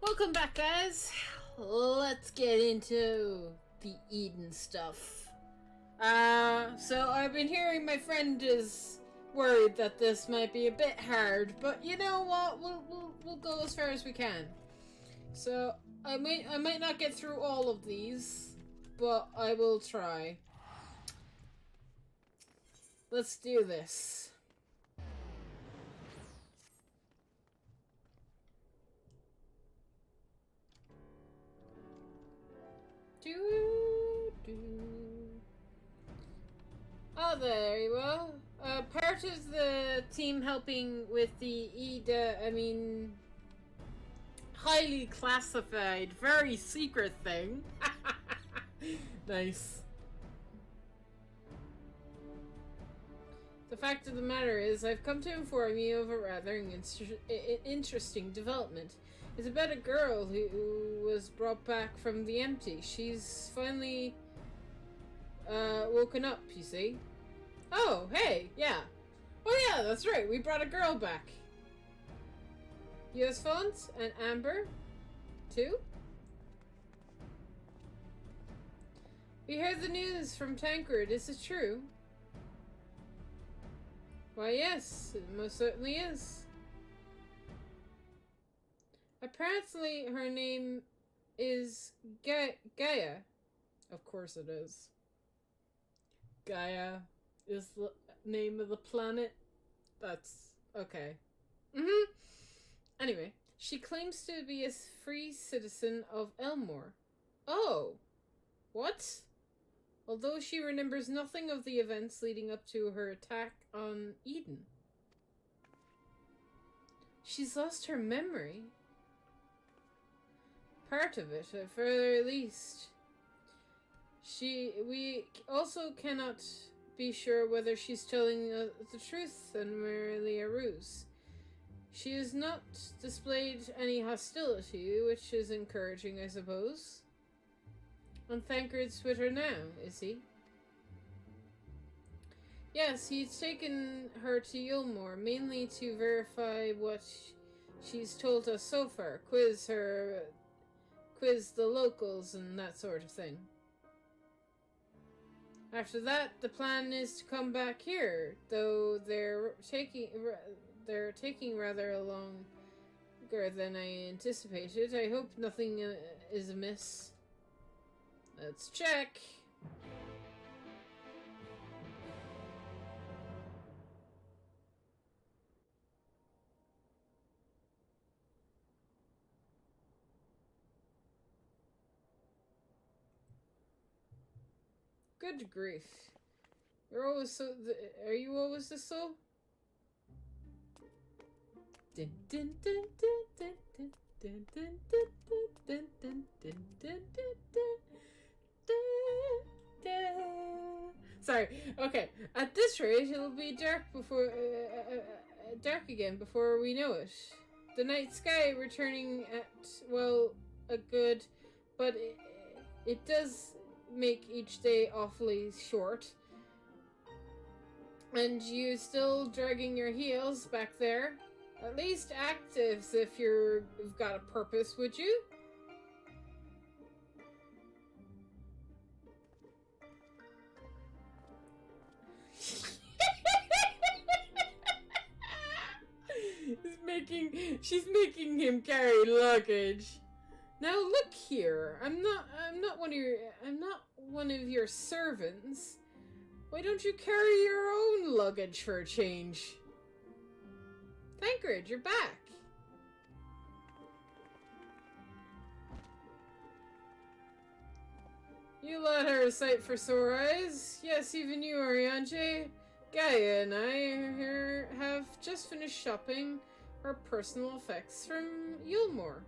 Welcome back, guys. Let's get into the Eden stuff. So I've been hearing my friend is worried that this might be a bit hard, but you know what? We'll go as far as we can. So I might not get through all of these, but I will try. Let's do this. Oh, there you are. Part of the team helping with the highly classified, very secret thing. Nice. The fact of the matter is, I've come to inform you of a rather interesting development. It's about a girl who was brought back from the empty. She's finally woken up, you see. Oh, hey, yeah. Oh yeah, that's right, we brought a girl back. US Phones and Amber, too? We heard the news from Tancred, is it true? Why, yes, it most certainly is. Apparently, her name is Gaia. Of course it is. Gaia is the name of the planet. That's okay. Anyway, she claims to be a free citizen of Elmore. Oh, what? Although she remembers nothing of the events leading up to her attack on Eden. She's lost her memory. Part of it, at very least. We also cannot be sure whether she's telling the truth and merely a ruse. She has not displayed any hostility, which is encouraging, I suppose. On Thancred's with her now, is he? Yes, he's taken her to Yulmore, mainly to verify what she's told us so far. Quiz the locals and that sort of thing. After that, the plan is to come back here, though they're taking rather longer than I anticipated. I hope nothing is amiss. Let's check. Good grief. You're always so... Are you always this slow? Dun, dun, dun, dun, dun, dun, dun, dun, dun, dun, dun, dun, dun, dun. Sorry. Okay. At this rate, it'll be dark before... dark again before we know it. The night sky returning at, well, a good... But it does... make each day awfully short. And you still dragging your heels back there? At least act as if you've got a purpose, would you? She's making him carry luggage. Now look here, I'm not one of your servants. Why don't you carry your own luggage for a change? Tancred, you're back. You let her a sight for sore eyes. Yes, even you, Arianje. Gaia and I have just finished shopping our personal effects from Yulmore.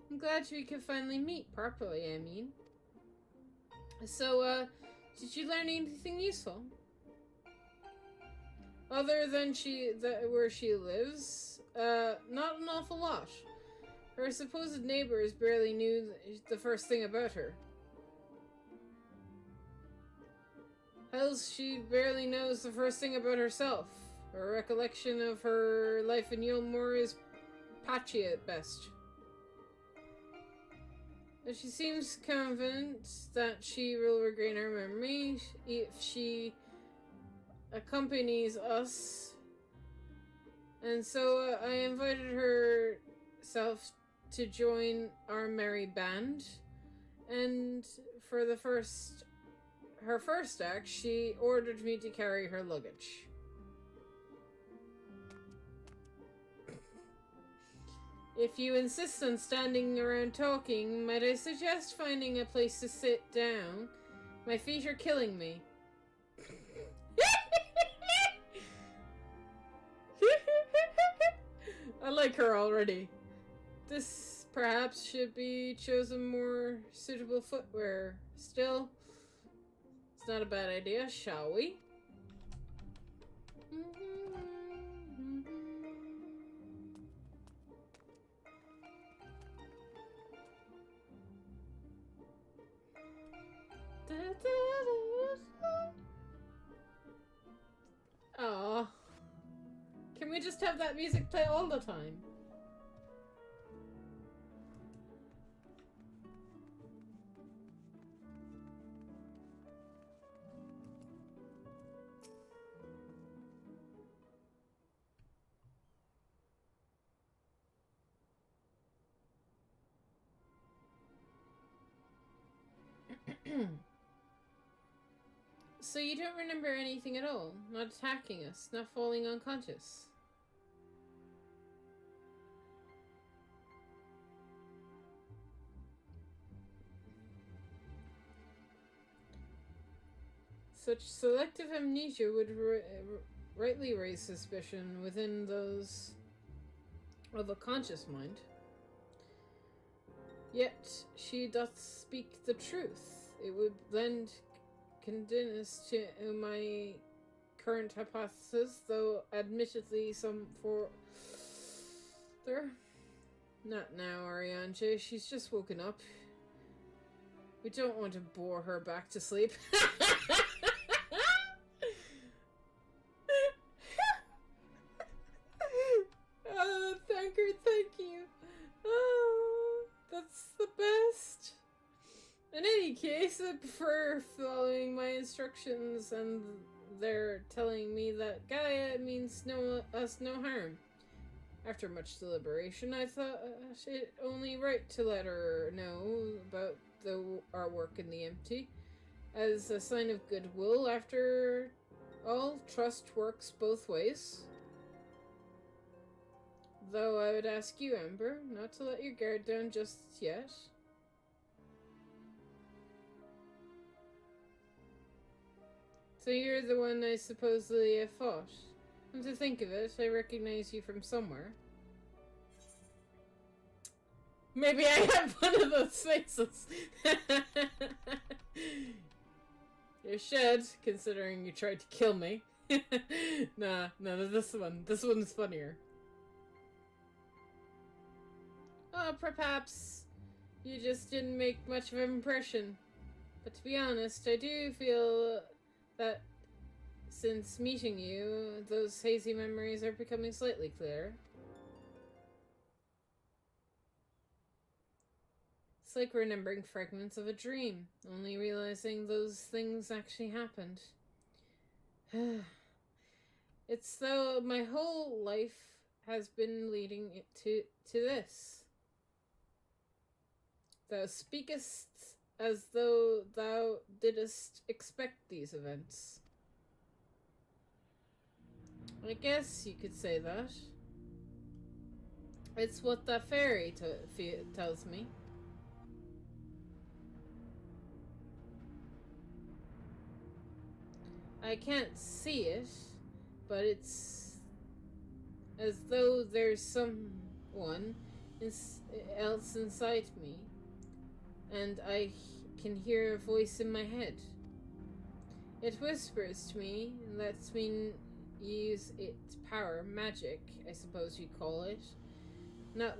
I'm glad we could finally meet properly, I mean. So, did you learn anything useful? Other than where she lives? Not an awful lot. Her supposed neighbors barely knew the first thing about her. Hell's she barely knows the first thing about herself. Her recollection of her life in Yulmore is patchy at best. But she seems confident that she will regain her memory if she accompanies us. And so I invited herself to join our merry band. And for her first act, she ordered me to carry her luggage. If you insist on standing around talking, might I suggest finding a place to sit down? My feet are killing me. I like her already. This perhaps should be chosen more suitable footwear. Still, it's not a bad idea, shall we? Aww. Can we just have that music play all the time? So you don't remember anything at all? Not attacking us, not falling unconscious? Such selective amnesia would rightly raise suspicion within those of a conscious mind. Yet she doth speak the truth. It would lend credence to my current hypothesis, though admittedly some further. Not now, Ariane. She's just woken up. We don't want to bore her back to sleep. Thank you. Oh, that's the best. In any case, I prefer following my instructions, and they're telling me that Gaia means us no harm. After much deliberation, I thought it only right to let her know about our work in the empty, as a sign of goodwill. After all, trust works both ways. Though I would ask you, Amber, not to let your guard down just yet. So you're the one I supposedly have fought. And to think of it, I recognize you from somewhere. Maybe I have one of those faces. You should, considering you tried to kill me. No, this one's funnier. Oh, perhaps you just didn't make much of an impression. But to be honest, I do feel that since meeting you, those hazy memories are becoming slightly clearer. It's like remembering fragments of a dream, only realizing those things actually happened. It's though my whole life has been leading it to this. Thou speakest as though thou didst expect these events. I guess you could say that. It's what the fairy tells me. I can't see it, but it's as though there's someone else inside me, and I can hear a voice in my head. It whispers to me and lets me use its power, magic, I suppose you'd call it. Not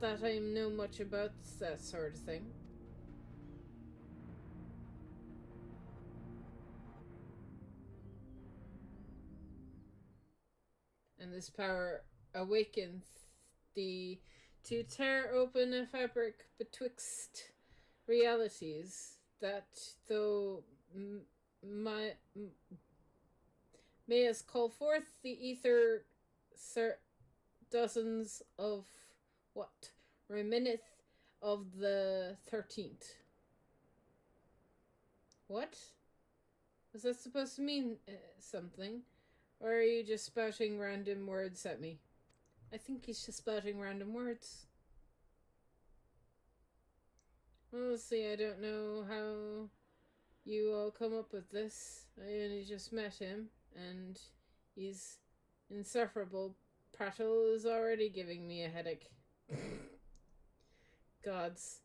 that I know much about that sort of thing. And this power awakens to tear open a fabric betwixt realities that, though my may us call forth the ether dozens of what remaineth of the 13th. What? Was that supposed to mean something? Or are you just spouting random words at me? I think he's just spouting random words. Honestly, I don't know how you all come up with this. I only just met him, and he's insufferable. Prattle is already giving me a headache. Gods.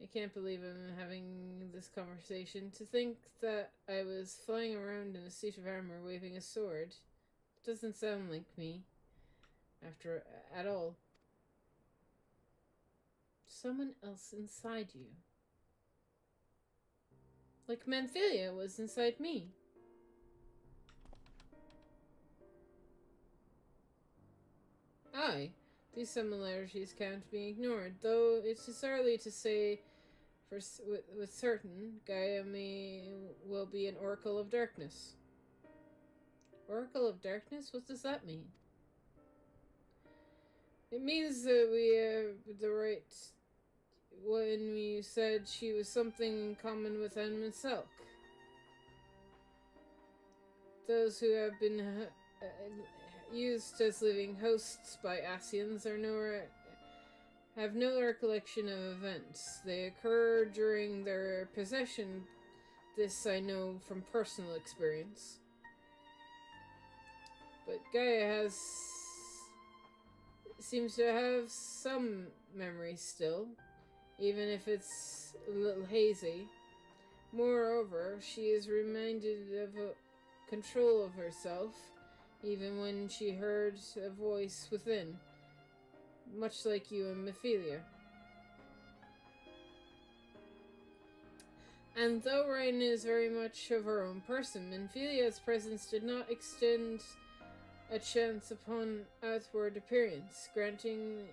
I can't believe I'm having this conversation. To think that I was flying around in a suit of armor waving a sword doesn't sound like me. At all. Someone else inside you. Like Manphilia was inside me. Aye, these similarities can't be ignored, though it is early to say with certain Gaia will be an Oracle of Darkness. Oracle of Darkness? What does that mean? It means that we have the right when we said she was something in common with Em and Selk. Those who have been used as living hosts by Asians have no recollection of events. They occur during their possession. This I know from personal experience. But Gaia seems to have some memory still, even if it's a little hazy. Moreover, she is reminded of control of herself, even when she heard a voice within, much like you and Mephilia. And though Rain is very much of her own person, Menphilia's presence did not extend a chance upon outward appearance, granting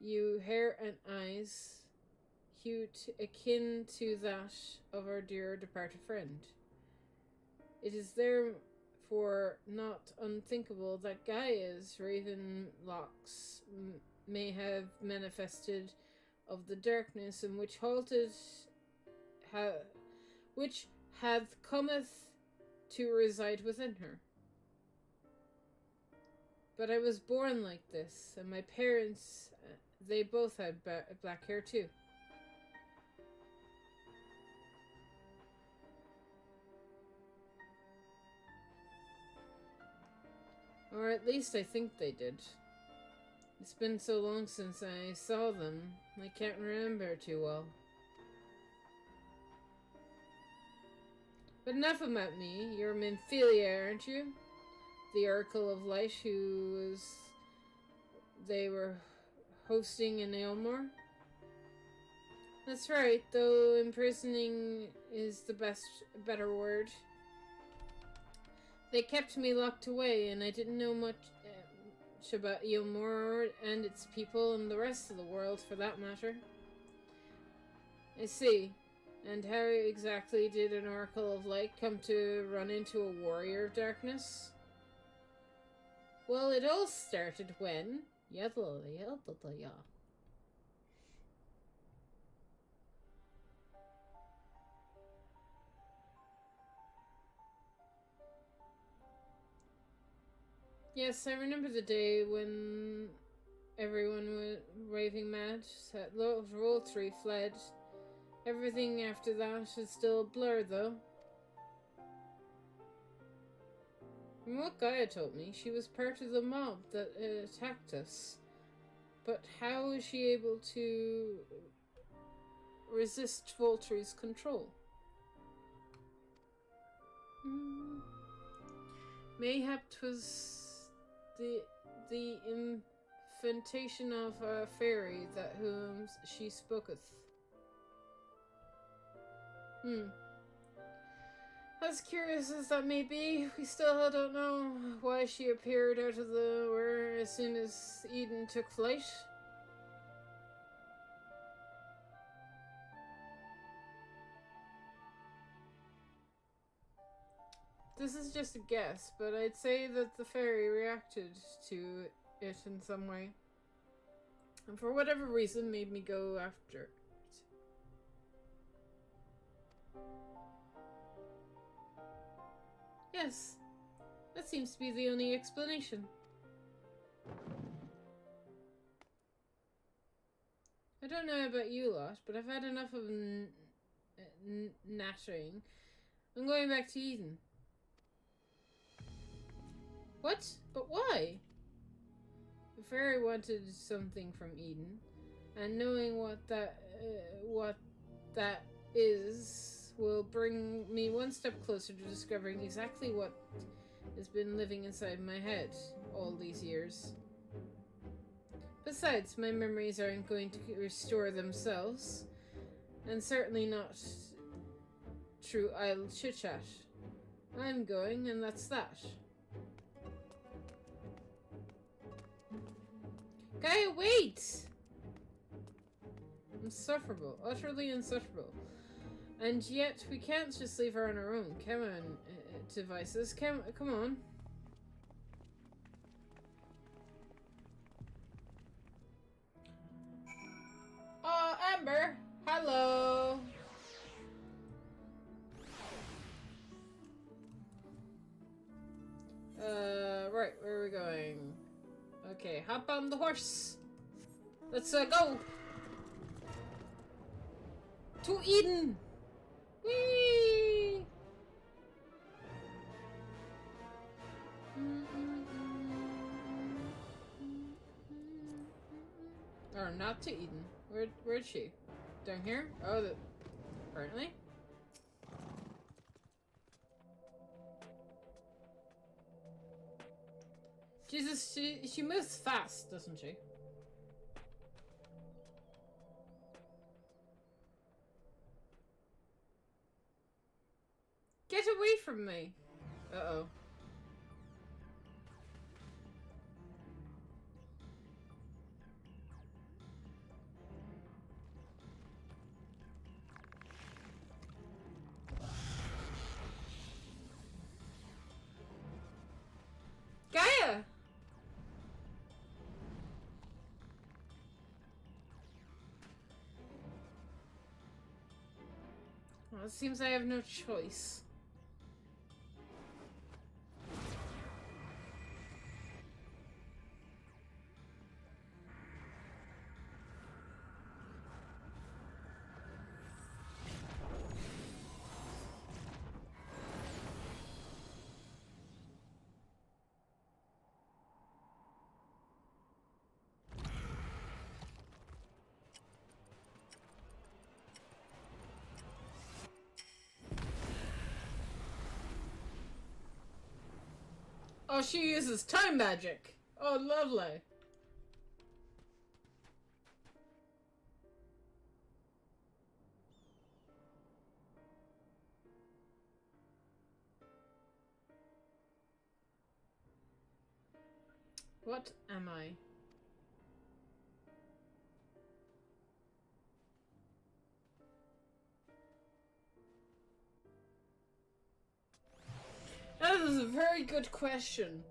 you hair and eyes hue akin to that of our dear departed friend. It is therefore not unthinkable that Gaia's raven locks may have manifested of the darkness in which which hath cometh to reside within her. But I was born like this, and my parents, they both had black hair too. Or at least I think they did. It's been so long since I saw them, I can't remember too well. But enough about me. You're Memphilia, aren't you? The Oracle of Light they were hosting in Aylmore? That's right, though imprisoning is the better word. They kept me locked away, and I didn't know much about Aylmore and its people and the rest of the world, for that matter. I see. And how exactly did an Oracle of Light come to run into a Warrior of Darkness? Well, it all started when... Yes, I remember the day when everyone was raving mad. Roll 3 fled. Everything after that is still a blur, though. From what Gaia told me, she was part of the mob that attacked us. But how was she able to resist Voltry's control? Mayhap 'twas the infantation of a fairy that whom she spoketh. As curious as that may be, we still don't know why she appeared out of the nowhere as soon as Eden took flight. This is just a guess, but I'd say that the fairy reacted to it in some way. And for whatever reason, made me go after it. Yes, that seems to be the only explanation. I don't know about you lot, but I've had enough of nattering. I'm going back to Eden. What? But why? The fairy wanted something from Eden, and knowing what that is will bring me one step closer to discovering exactly what has been living inside my head all these years. Besides, my memories aren't going to restore themselves, and certainly not through idle chit-chat. I'm going, and that's that. Gaia, wait! Insufferable. Utterly insufferable. And yet, we can't just leave her on her own. Come on, devices. Come on. Oh, Amber! Hello! Right, where are we going? Okay, hop on the horse. Let's go to Eden. Whee! Or not to Eden. Where's she? Down here? Oh, apparently. Jesus, she moves fast, doesn't she? Get away from me! Uh-oh. Gaia! Well, it seems I have no choice. Oh, she uses time magic. Oh, lovely. What am I? That is a very good question.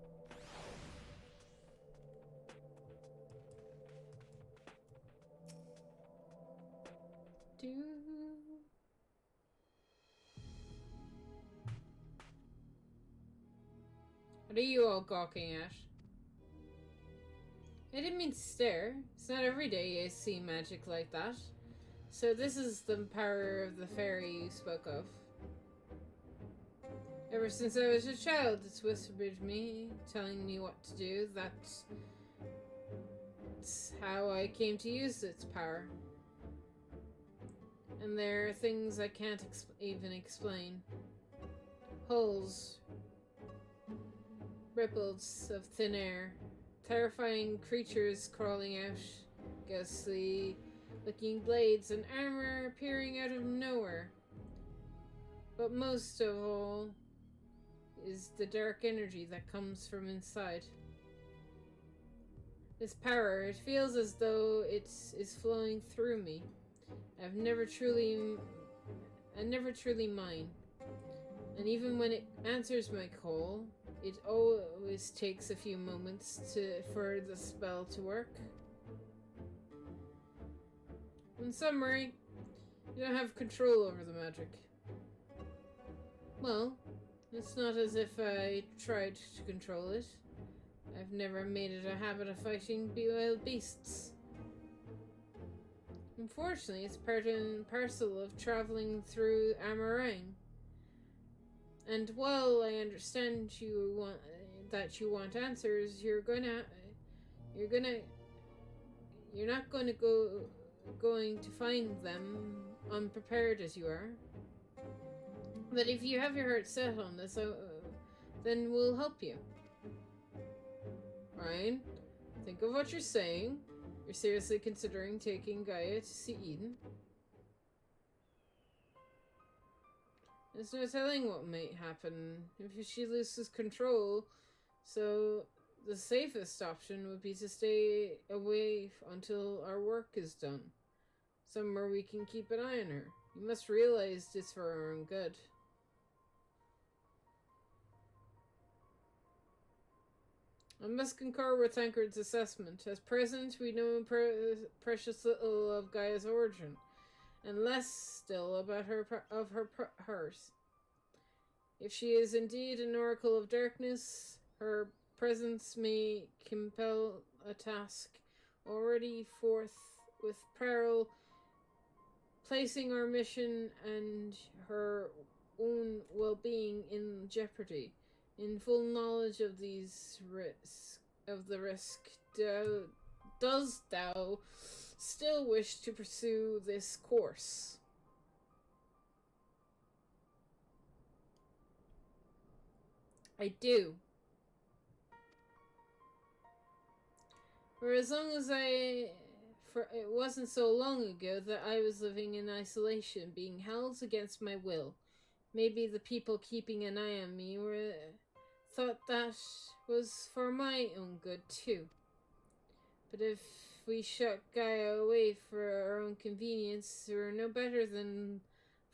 What are you all gawking at? I didn't mean to stare. It's not every day I see magic like that. So this is the power of the fairy you spoke of. Ever since I was a child, it's whispered to me, telling me what to do. That's how I came to use its power. And there are things I can't even explain. Holes, ripples of thin air, terrifying creatures crawling out, ghostly looking blades and armor appearing out of nowhere. But most of all is the dark energy that comes from inside. This power, it feels as though it is flowing through me. I never truly mine. And even when it answers my call, it always takes a few moments for the spell to work. In summary, you don't have control over the magic. Well, it's not as if I tried to control it. I've never made it a habit of fighting wild beasts. Unfortunately, it's part and parcel of traveling through Amarang. And while I understand you want answers, you're not going to find them unprepared as you are. But if you have your heart set on this, then we'll help you. Ryan, think of what you're saying. You're seriously considering taking Gaia to see Eden? There's no telling what might happen if she loses control, so the safest option would be to stay away until our work is done. Somewhere we can keep an eye on her. You must realize it's for our own good. I must concur with Tancred's assessment. At present, we know precious little of Gaia's origin, and less still about hers. If she is indeed an oracle of darkness, her presence may compel a task already forth with peril, placing our mission and her own well-being in jeopardy. In full knowledge of the risk, does thou still wish to pursue this course? I do. For as long as it wasn't so long ago that I was living in isolation, being held against my will. Maybe the people keeping an eye on me thought that was for my own good too. But if we shut Gaia away for our own convenience, we're no better than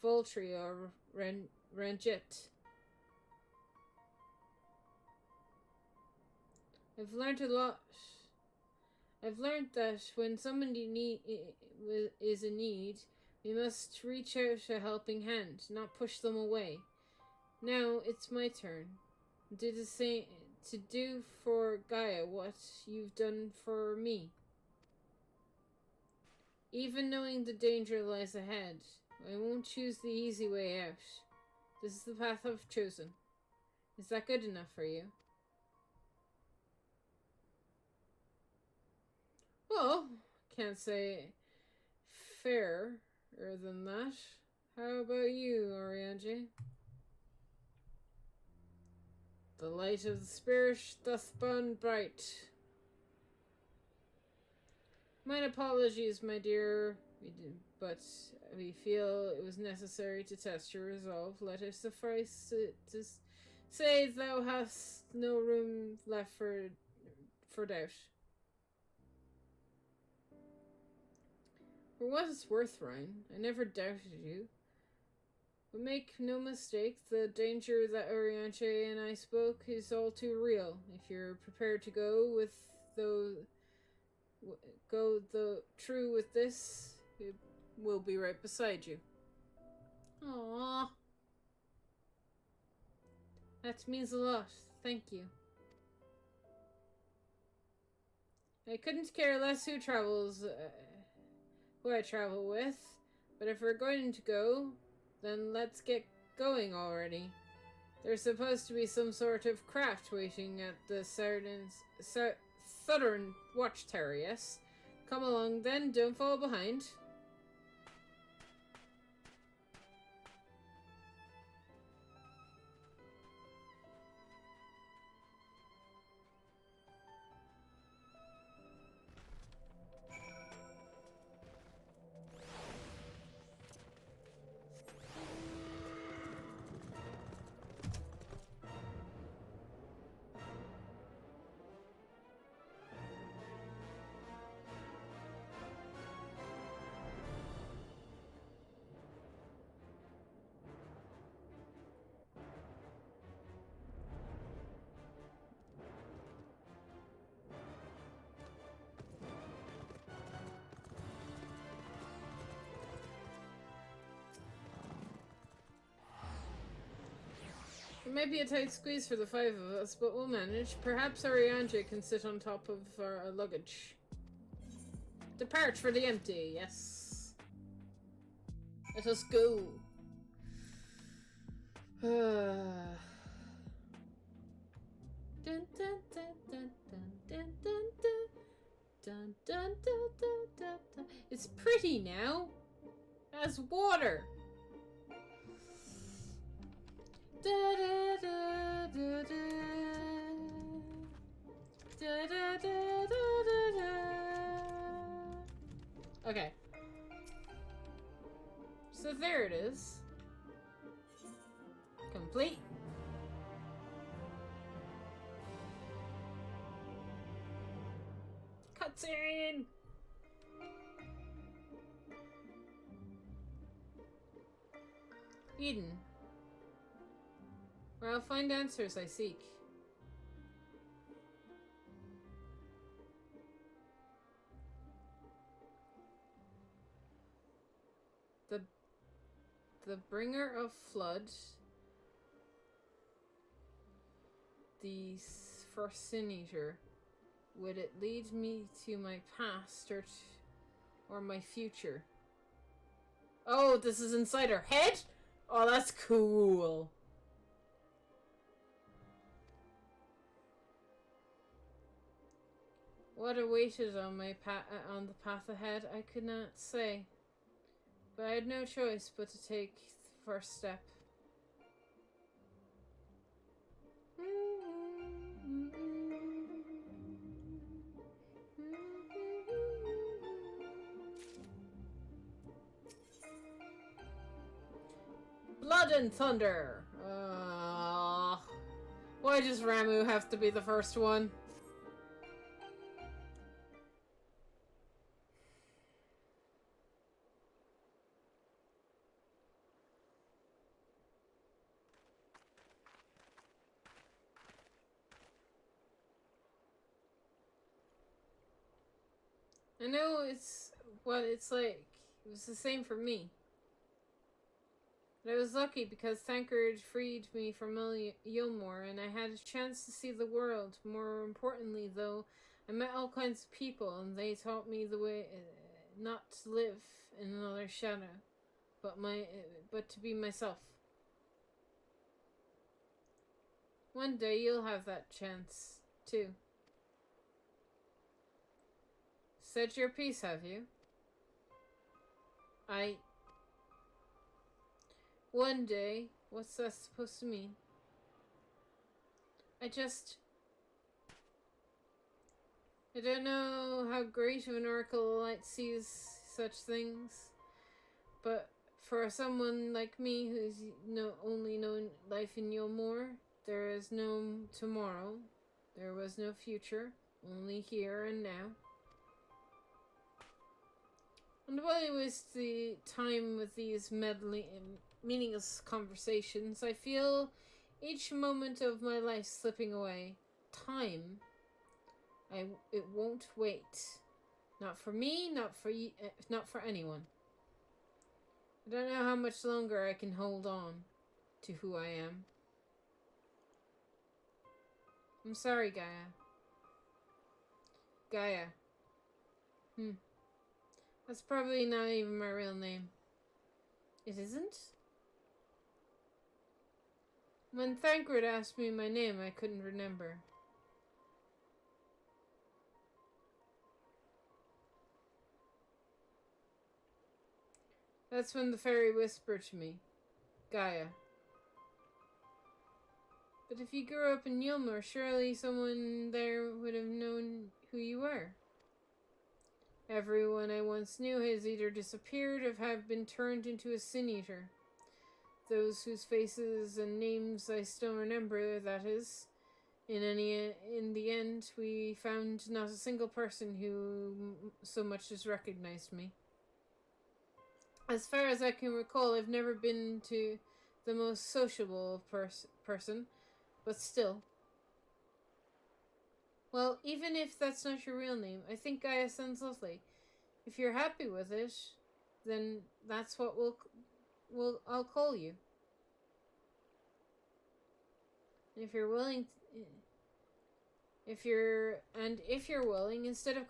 Voltri or Ranjit. I've learned a lot. I've learned that when somebody is in need, we must reach out a helping hand, not push them away. Now it's my turn. To do for Gaia what you've done for me. Even knowing the danger lies ahead, I won't choose the easy way out. This is the path I've chosen. Is that good enough for you? Well, can't say fairer than that. How about you, Orianji? The light of the spirit doth burn bright. Mine apologies, my dear, but we feel it was necessary to test your resolve. Let it suffice to say thou hast no room left for doubt. For what it's worth, Ryan, I never doubted you. But make no mistake, the danger that Orianche and I spoke is all too real. If you're prepared to go true with this, it will be right beside you. Aww. That means a lot. Thank you. I couldn't care less who I travel with, but if we're going to go, then let's get going already. There's supposed to be some sort of craft waiting at the southern watchtower, yes? Come along then, don't fall behind. It may be a tight squeeze for the 5 of us, but we'll manage. Perhaps Ariandre can sit on top of our luggage. Depart for the empty, yes. Let us go. Dun, dun, dun, dun, dun, dun, dun, dun. Dun, dun, dun, dun, dun, dun. It's pretty now. It has water. Da, da, da, da, da. Da, da, da, da, da, da. Okay. So there it is. Complete. Cutscene! Eden. Where I'll find answers I seek. The bringer of flood. The first sin eater. Would it lead me to my past or my future? Oh, this is inside her head? Oh, that's cool. What awaited on on the path ahead, I could not say. But I had no choice but to take the first step. Blood and thunder. Why does Ramu have to be the first one? I know it's what it's like. It was the same for me. But I was lucky because Thancred freed me from Yilmore and I had a chance to see the world. More importantly, though, I met all kinds of people and they taught me the way not to live in another shadow, but to be myself. One day you'll have that chance, too. Said your piece, have you? One day? What's that supposed to mean? I don't know how great of an oracle light sees such things, but for someone like me who's only known life in Yilmore, there is no tomorrow, there was no future, only here and now. And while I waste the time with these meaningless conversations, I feel each moment of my life slipping away. Time. It won't wait. Not for me, not for anyone. I don't know how much longer I can hold on to who I am. I'm sorry, Gaia. Gaia. That's probably not even my real name. It isn't? When Thancred asked me my name, I couldn't remember. That's when the fairy whispered to me, Gaia. But if you grew up in Yilmore, surely someone there would have known who you were. Everyone I once knew has either disappeared or have been turned into a sin eater. Those whose faces and names I still remember, that is. In the end, we found not a single person who so much as recognized me. As far as I can recall, I've never been to the most sociable person, but still. Well, even if that's not your real name, I think Gaia sounds lovely. If you're happy with it, then that's what I'll call you. If you're willing, if you're willing, instead of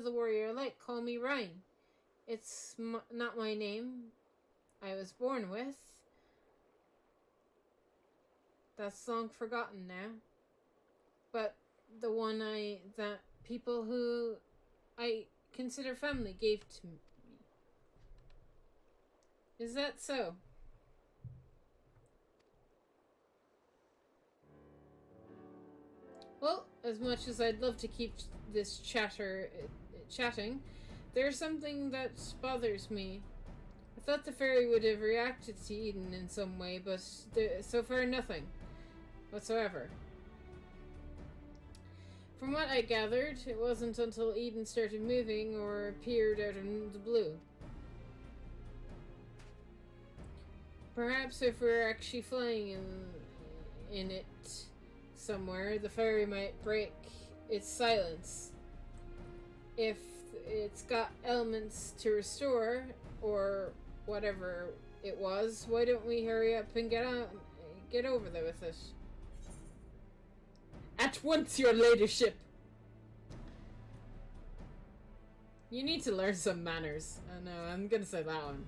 the warrior light, call me Ryan. It's not my name I was born with. That's long forgotten now. But the one that people who I consider family gave to me. Is that so? Well, as much as I'd love to keep this chatting, there's something that bothers me. I thought the fairy would have reacted to Eden in some way, but so far nothing whatsoever. From what I gathered, it wasn't until Eden started moving or appeared out of the blue. Perhaps if we're actually flying in it somewhere, the fairy might break its silence. If it's got elements to restore, or whatever it was, why don't we hurry up and get over there with it? At once, your ladyship! You need to learn some manners. I know, I'm gonna say that one.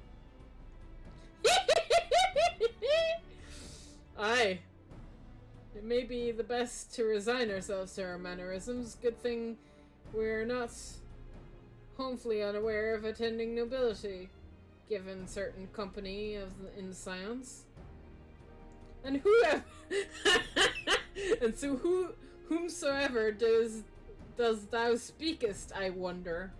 Aye. It may be the best to resign ourselves to our mannerisms. Good thing we're not hopefully unaware of attending nobility, given certain company in science. And and so whomsoever does thou speakest, I wonder.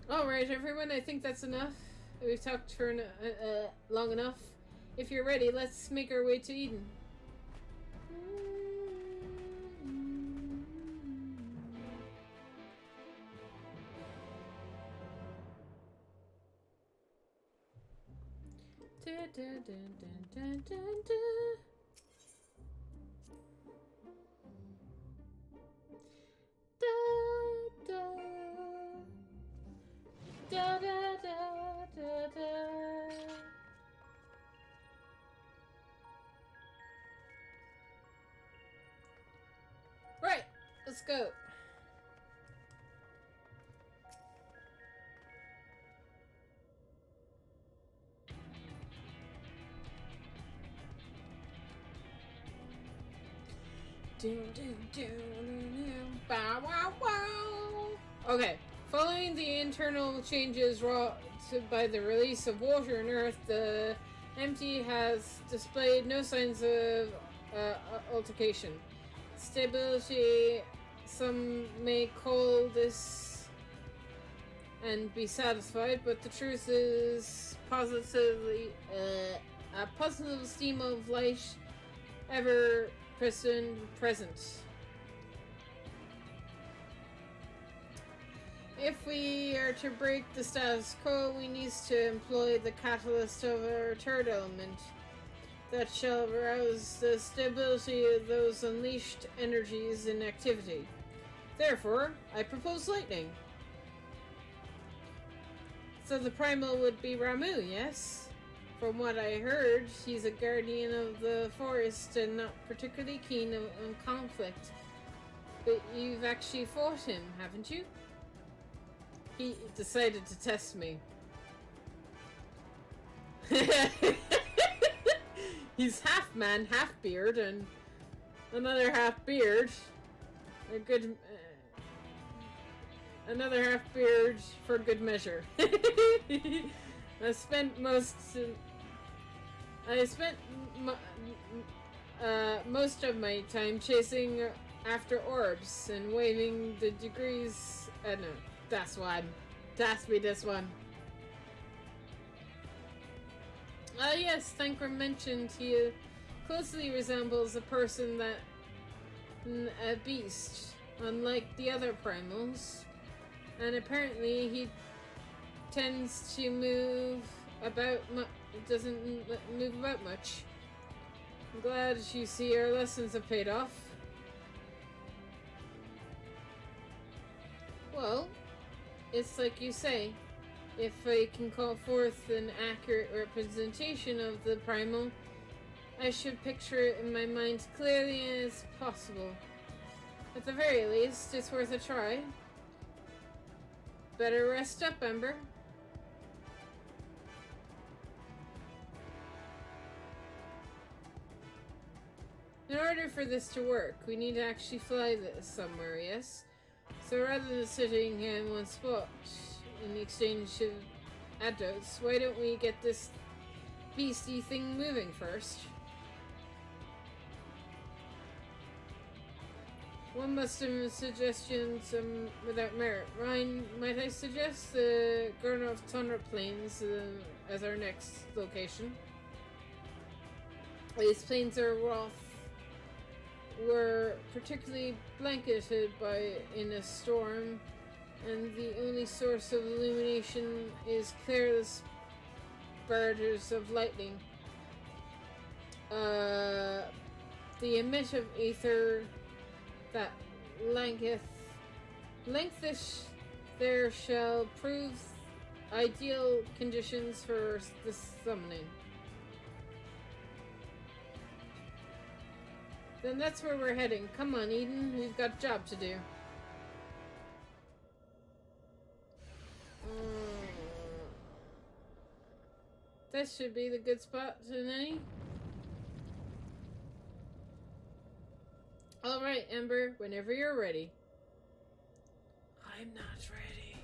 Alright, everyone, I think that's enough. We've talked for long enough. If you're ready, let's make our way to Eden. Right, let's go. Bow wow wow. Okay, following the internal changes wrought by the release of water and earth, the MT has displayed no signs of altercation. Stability, some may call this and be satisfied, but the truth is positively a positive stream of light ever present. If we are to break the status quo, we need to employ the catalyst of our third element that shall arouse the stability of those unleashed energies in activity. Therefore, I propose lightning. So the primal would be Ramu, yes? From what I heard, he's a guardian of the forest and not particularly keen on conflict. But you've actually fought him, haven't you? He decided to test me. He's half man, half beard, and another half beard. A good... another half beard for good measure. I spent most of my time chasing after orbs and waving the degrees. No, that's one. That's me. This one. Yes, Thankram mentioned he closely resembles a person that a beast, unlike the other primals, and apparently he tends to move about doesn't move about much. I'm glad you see our lessons have paid off. Well, it's like you say, If I can call forth an accurate representation of the primal, I should picture it in my mind as clearly as possible. At the very least, it's worth a try. Better rest up, Ember. In order for this to work, we need to actually fly this somewhere, yes? So rather than sitting in one spot in the exchange of adults, why don't we get this beastie thing moving first? One must have suggestions without merit. Ryan, might I suggest the Gernov Tundra Plains as our next location? These plains are rough, were particularly blanketed in a storm, and the only source of illumination is careless spurts of lightning. The emit of ether that lengthish there shall prove ideal conditions for the summoning. Then that's where we're heading. Come on, Eden, we've got a job to do. This should be the good spot tonight. Alright, Ember, whenever you're ready. I'm not ready.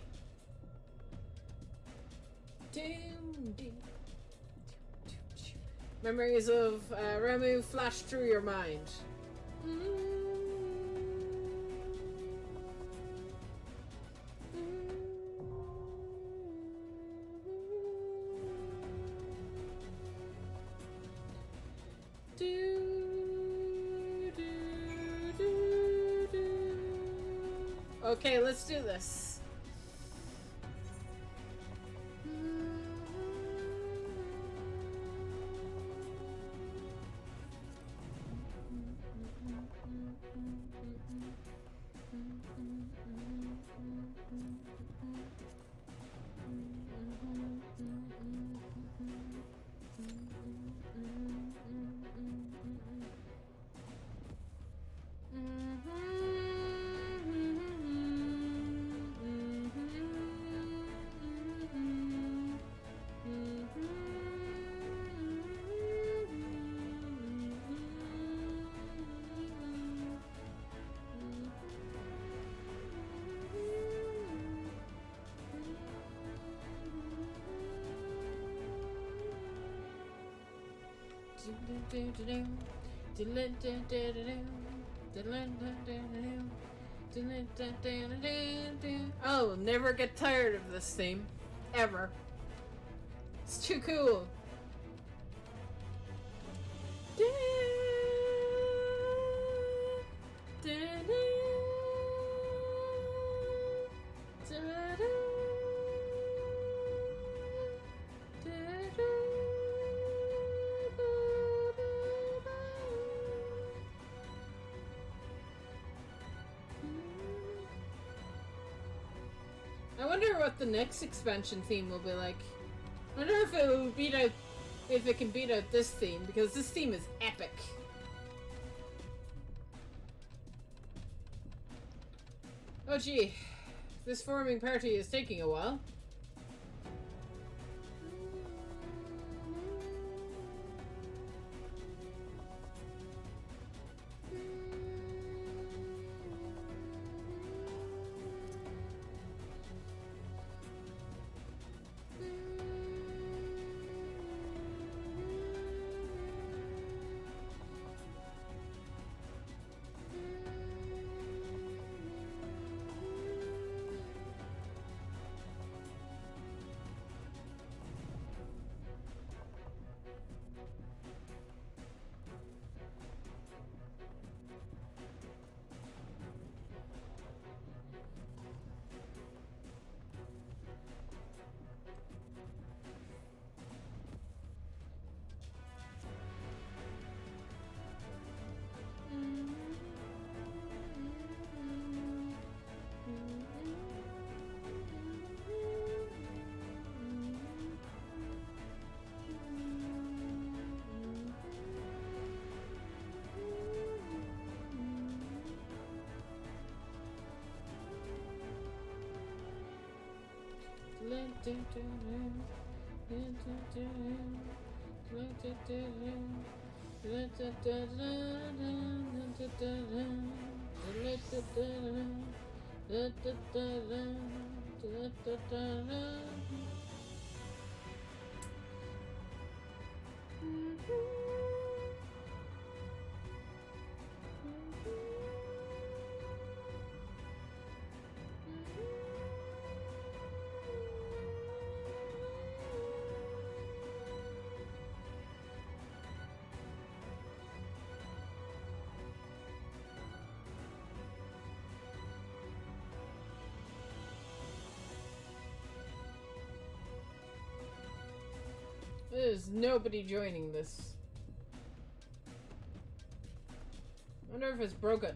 Memories of Ramu flash through your mind. Okay, let's do this. I'll never get tired of this theme. Ever. It's too cool. I wonder what the next expansion theme will be like. I wonder if it will beat out, if it can beat out this theme, because this theme is epic. Oh gee, this forming party is taking a while. There's nobody joining this. I wonder if it's broken.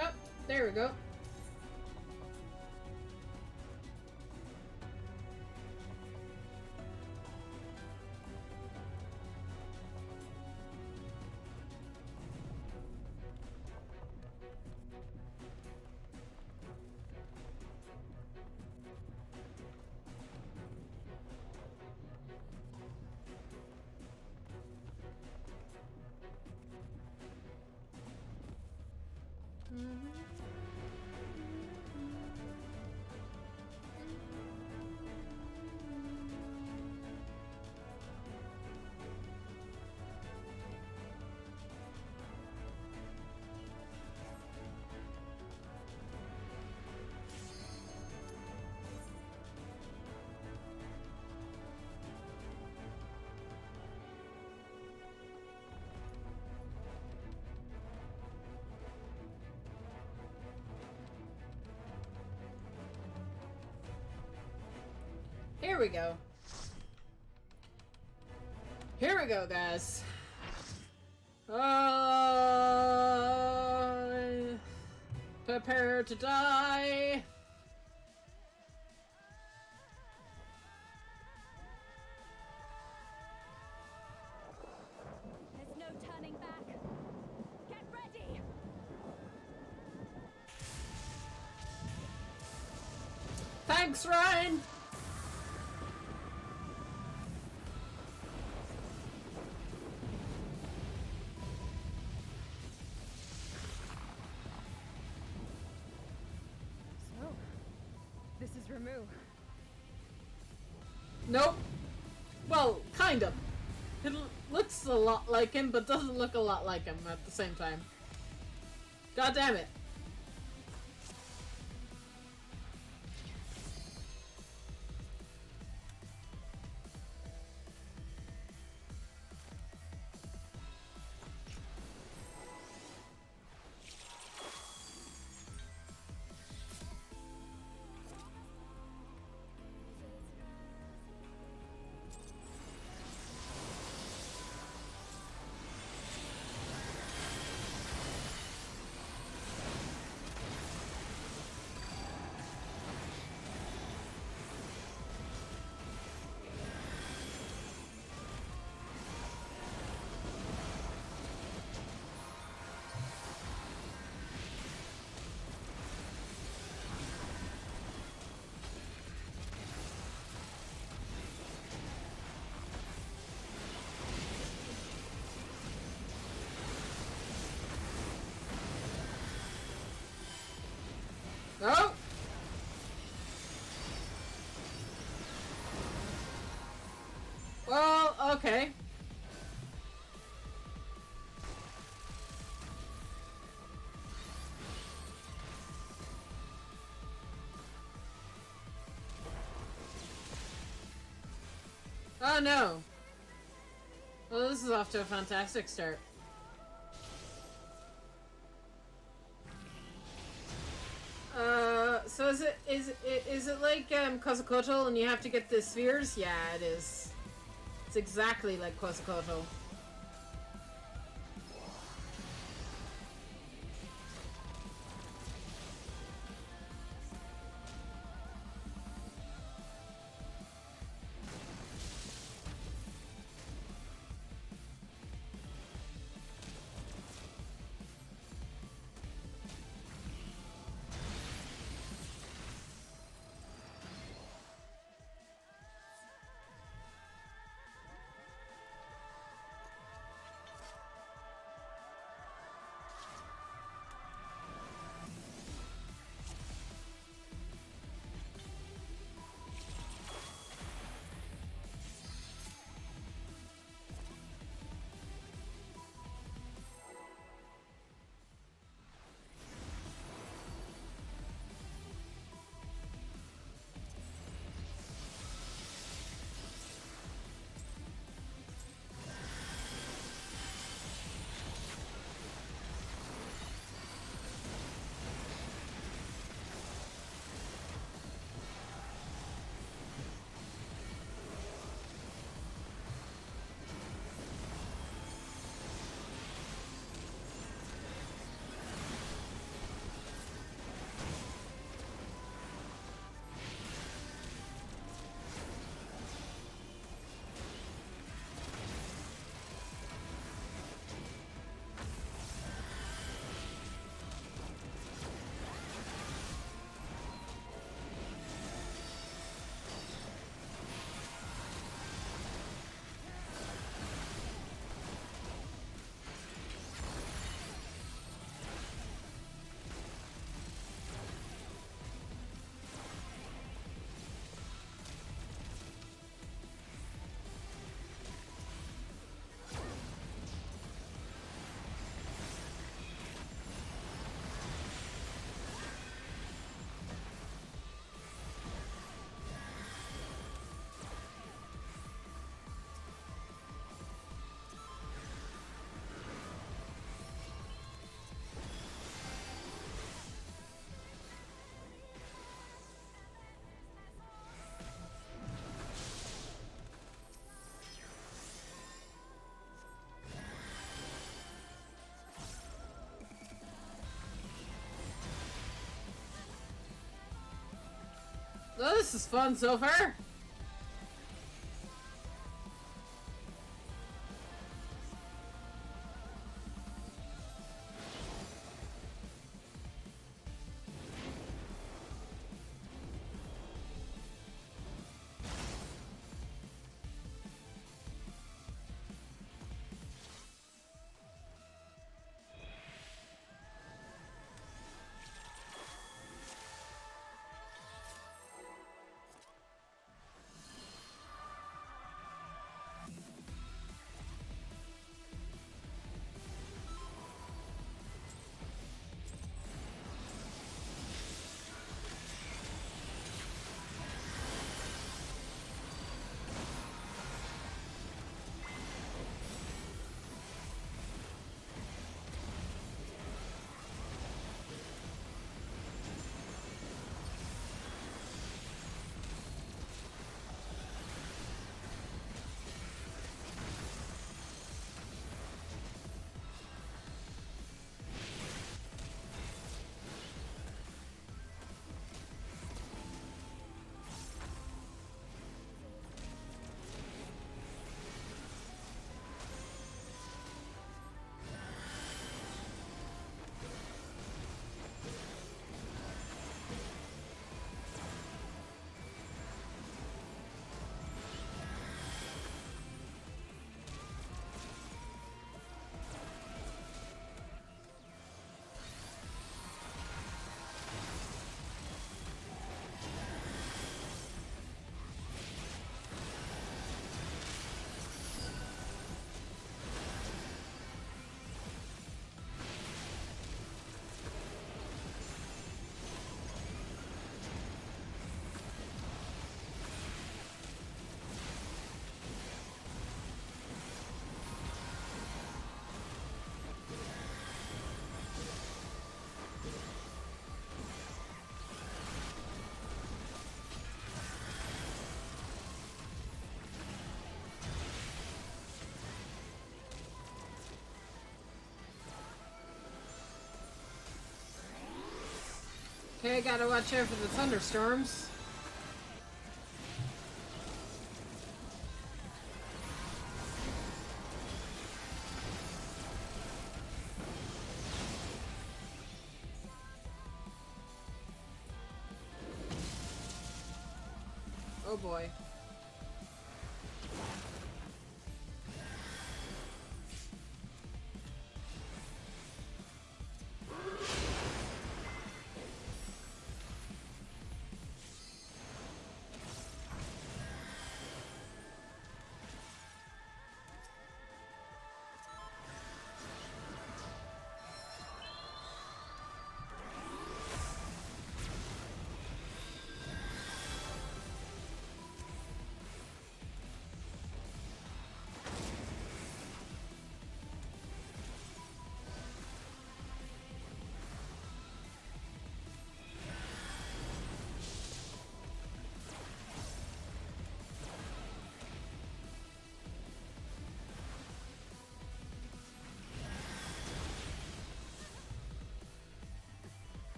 Oh, there we go. Here we go. Here we go, guys. Prepare to die. There's no turning back. Get ready. Thanks, Ryan. Ramu. Nope. Well, kind of. It looks a lot like him, but doesn't look a lot like him at the same time. God damn it. Oh! Well, okay. Oh no. Well, this is off to a fantastic start. So is it like Quetzalcoatl and you have to get the spheres? Yeah, it is. It's exactly like Quetzalcoatl. Oh, this is fun so far. Okay, gotta watch out for the thunderstorms. Oh boy.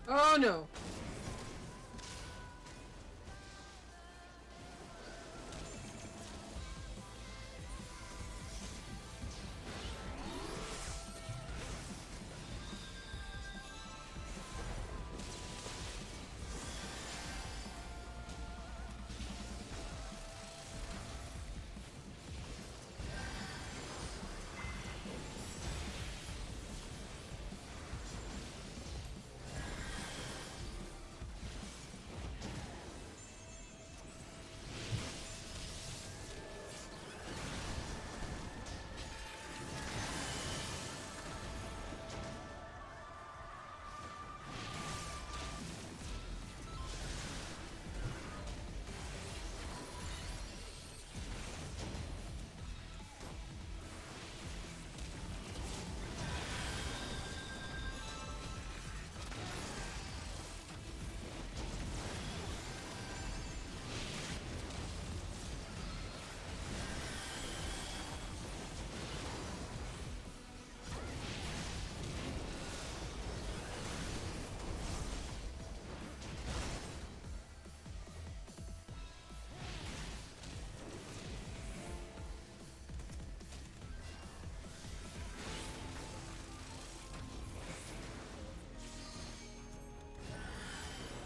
Oh no.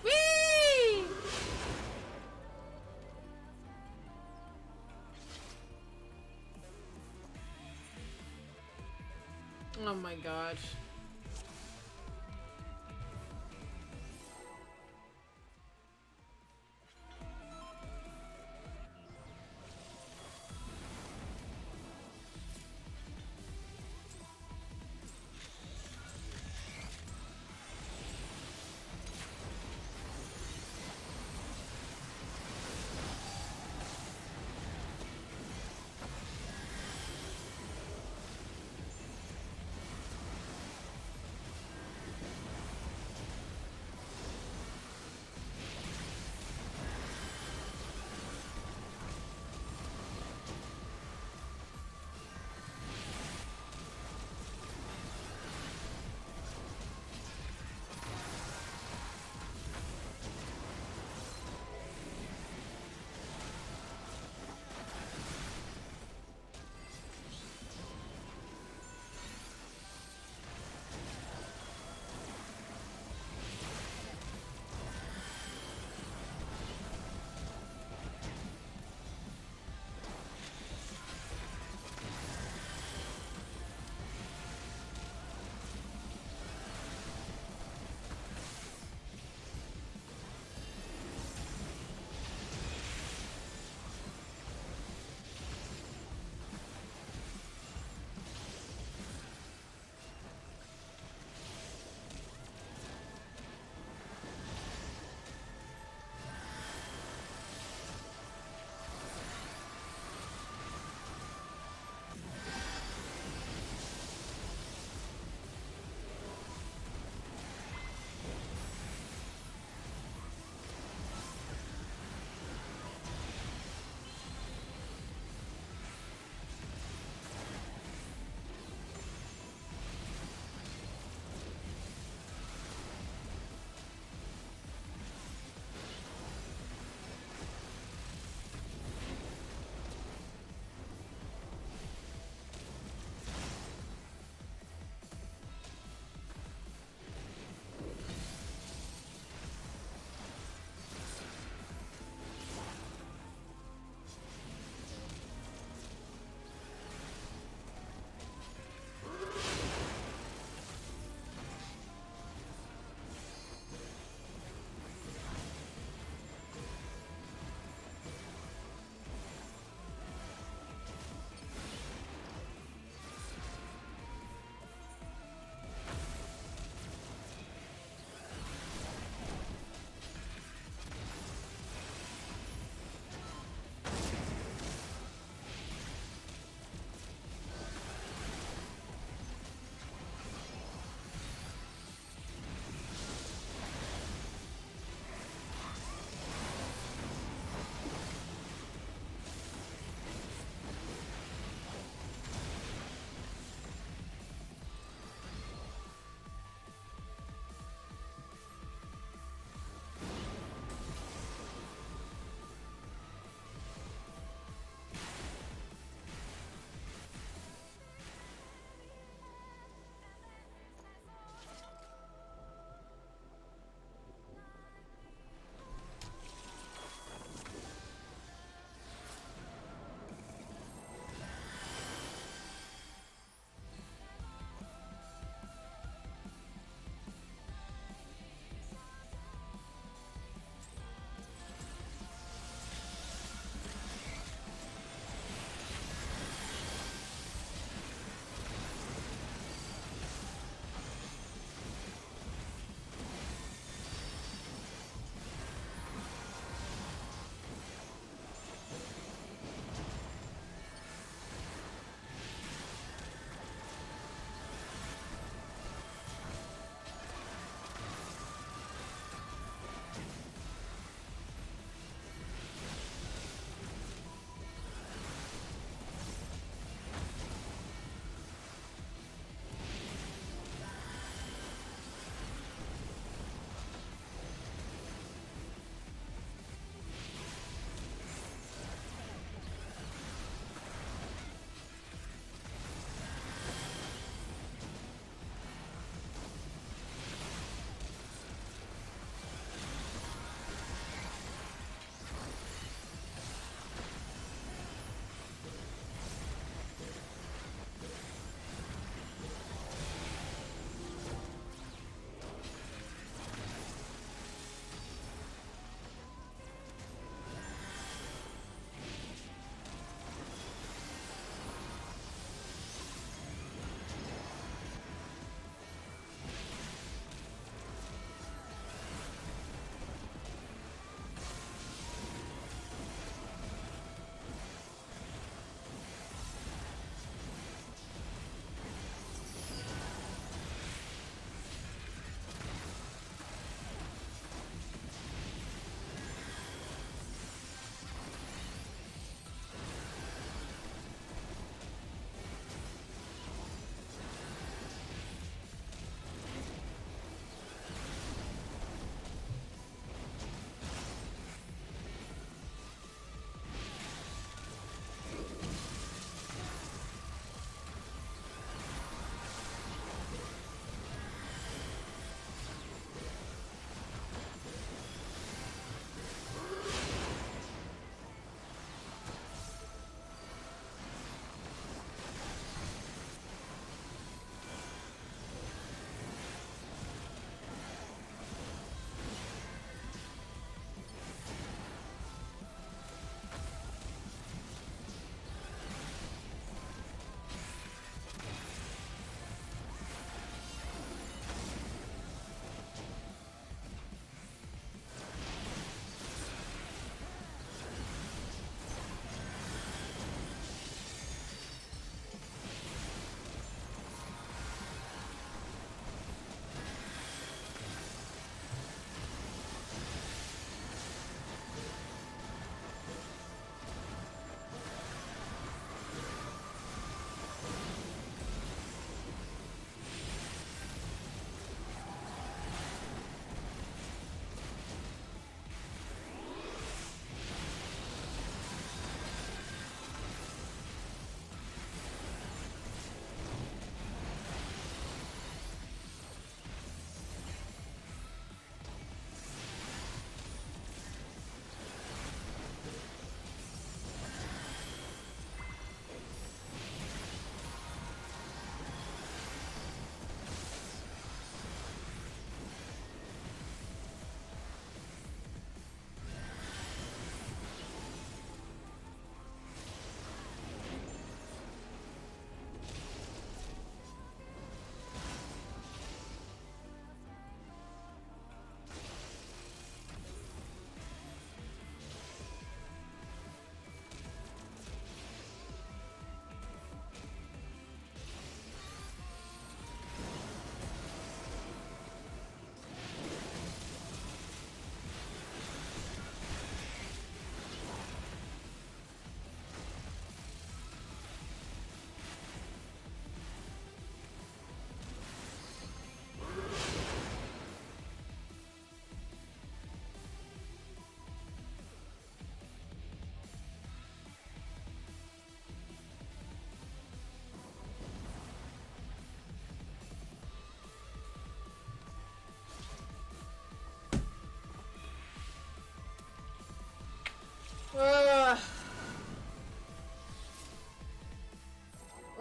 Whee! Oh my gosh.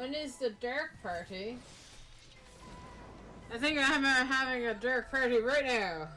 When is the dark party? I think I'm having a dark party right now.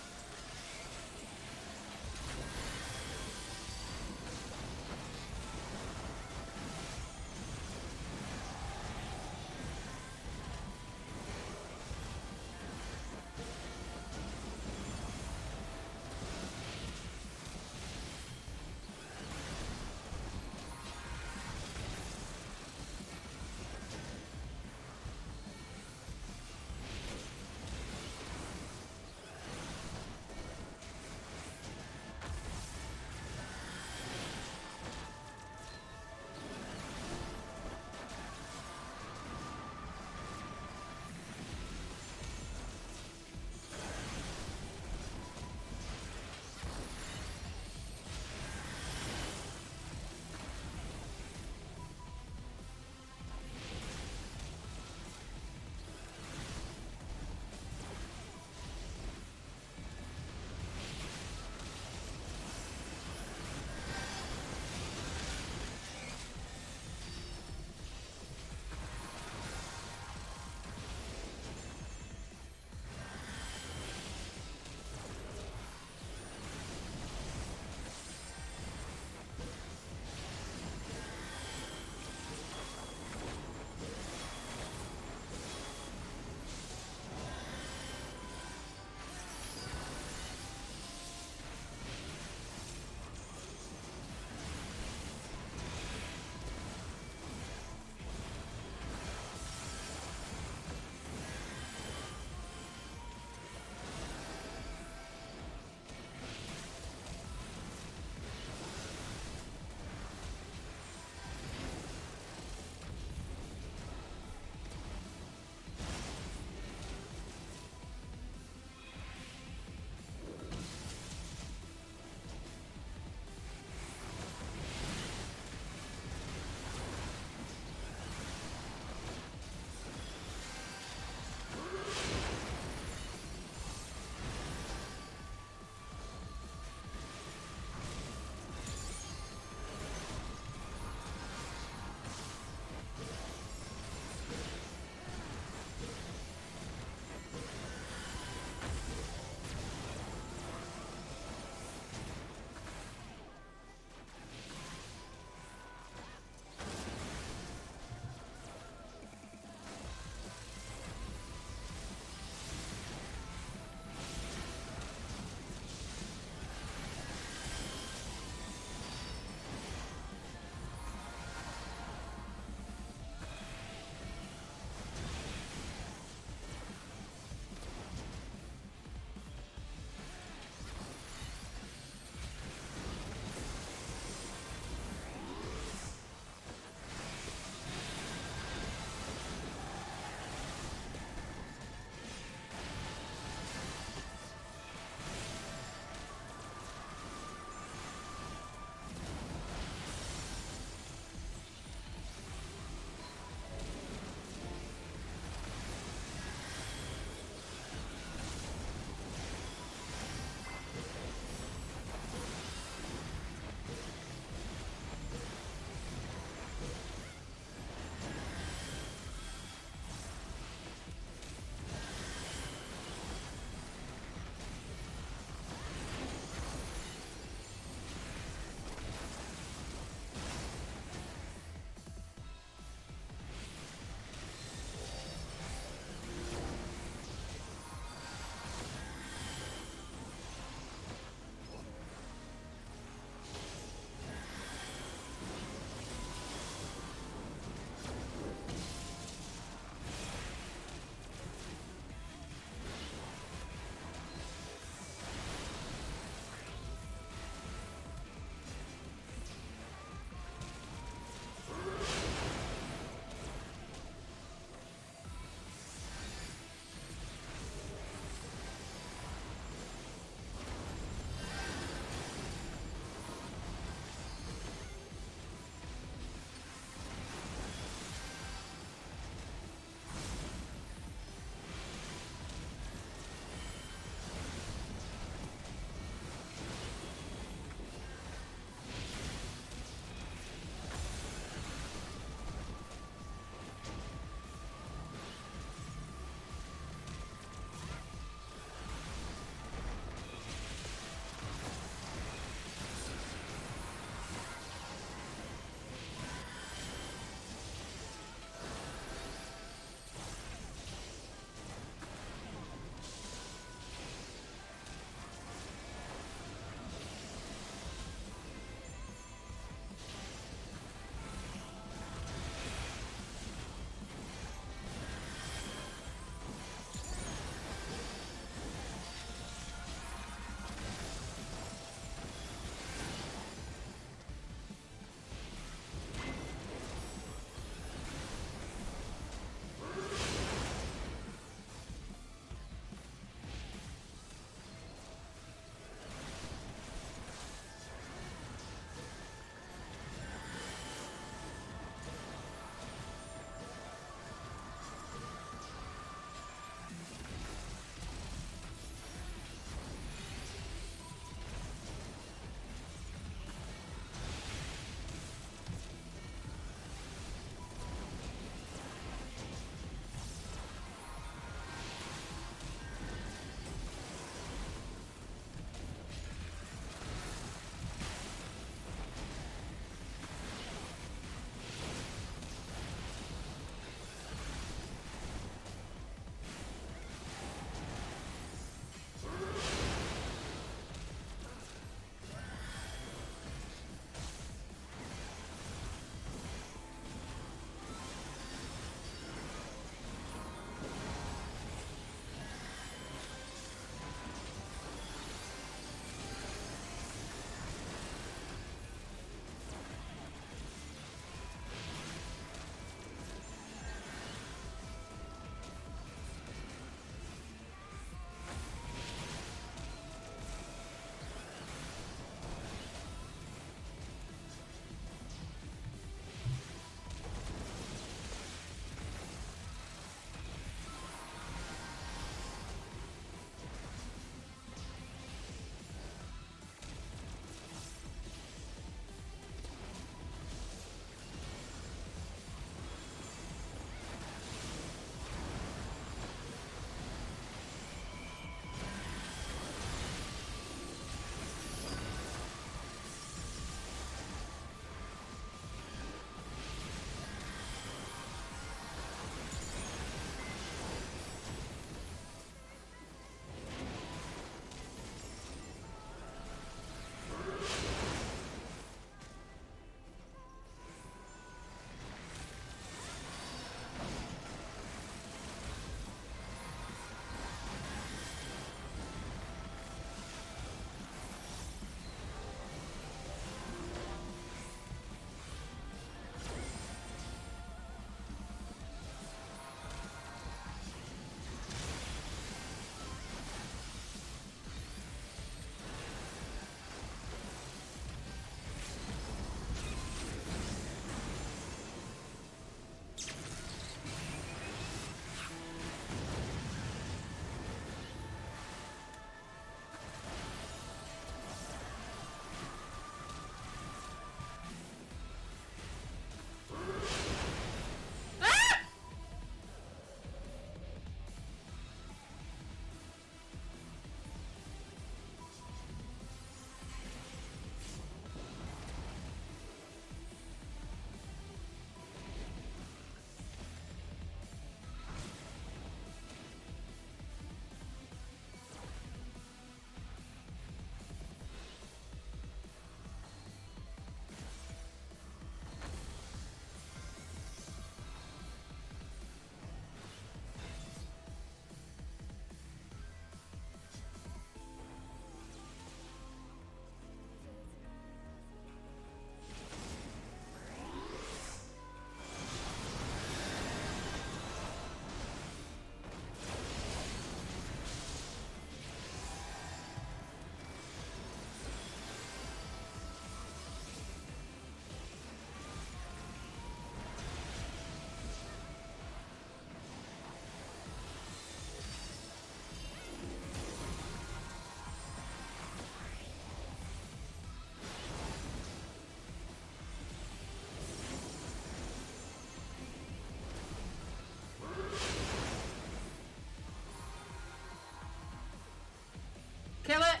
Kill it!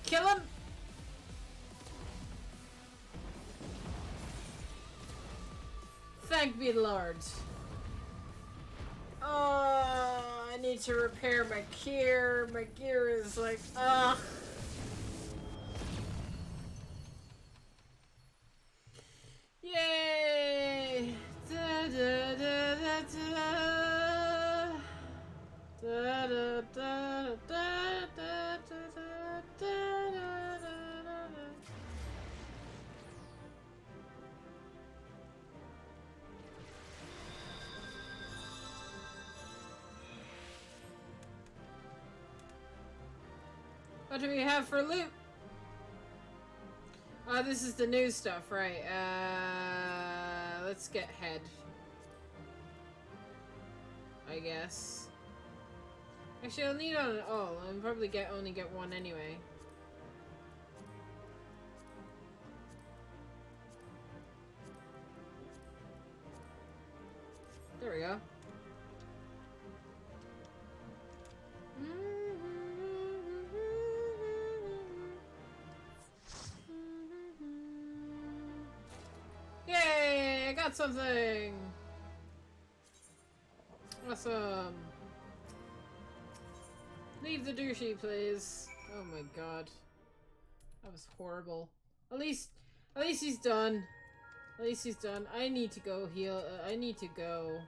Kill him! Thank be Lord. Oh, I need to repair my gear. My gear is like, ugh. Yay! Da, da, da, da, da. Da, da, da, da, da, da, da, da, da, da. What do we have for loot? Oh, this is the new stuff, right? Let's get head. I guess. Actually, I'll need on all. I'll probably only get one anyway. There we go. Yay! I got something! Awesome! Leave the douchey, please. Oh my god. That was horrible. At least he's done. At least he's done. I need to go heal. I need to go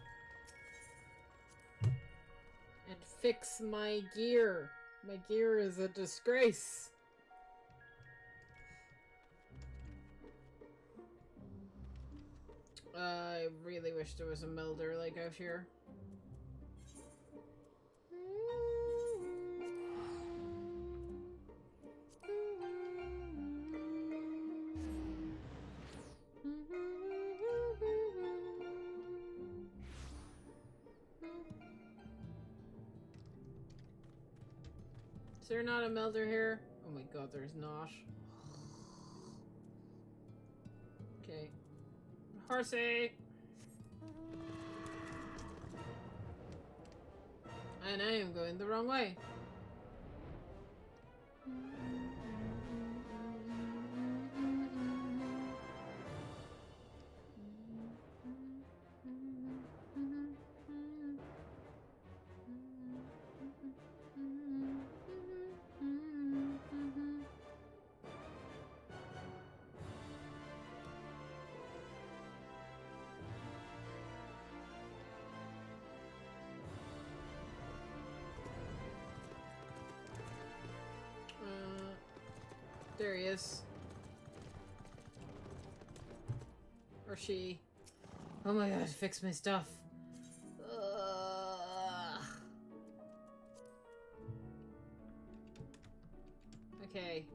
and fix my gear. My gear is a disgrace. I really wish there was a melder like out here. Is there not a melder here? Oh my god, there's not. Okay. Horsey! And I am going the wrong way. There he is. Or she. Oh my god, fix my stuff. Okay.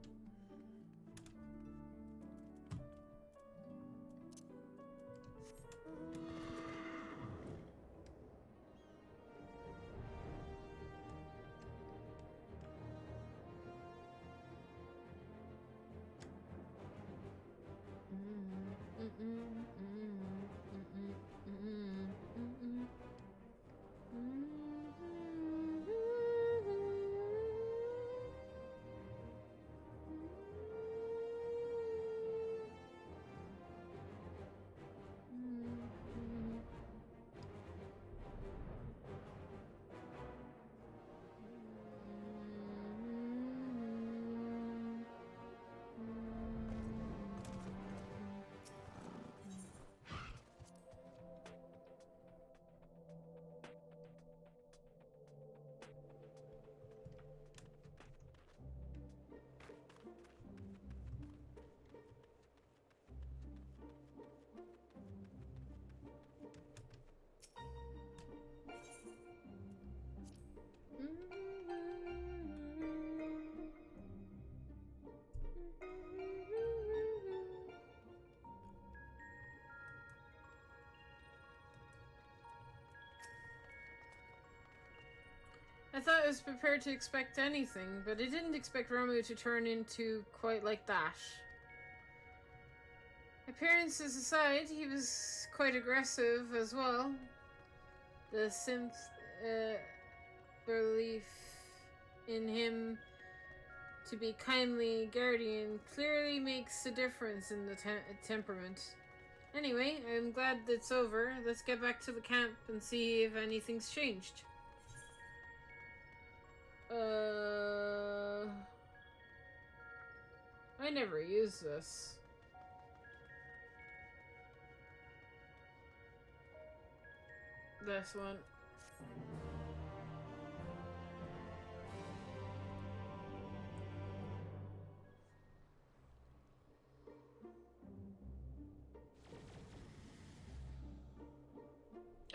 I thought I was prepared to expect anything, but I didn't expect Romu to turn into quite like that. Appearances aside, he was quite aggressive as well. The synth belief in him to be kindly guardian clearly makes a difference in the temperament. Anyway, I'm glad it's over. Let's get back to the camp and see if anything's changed. I never used this. This one.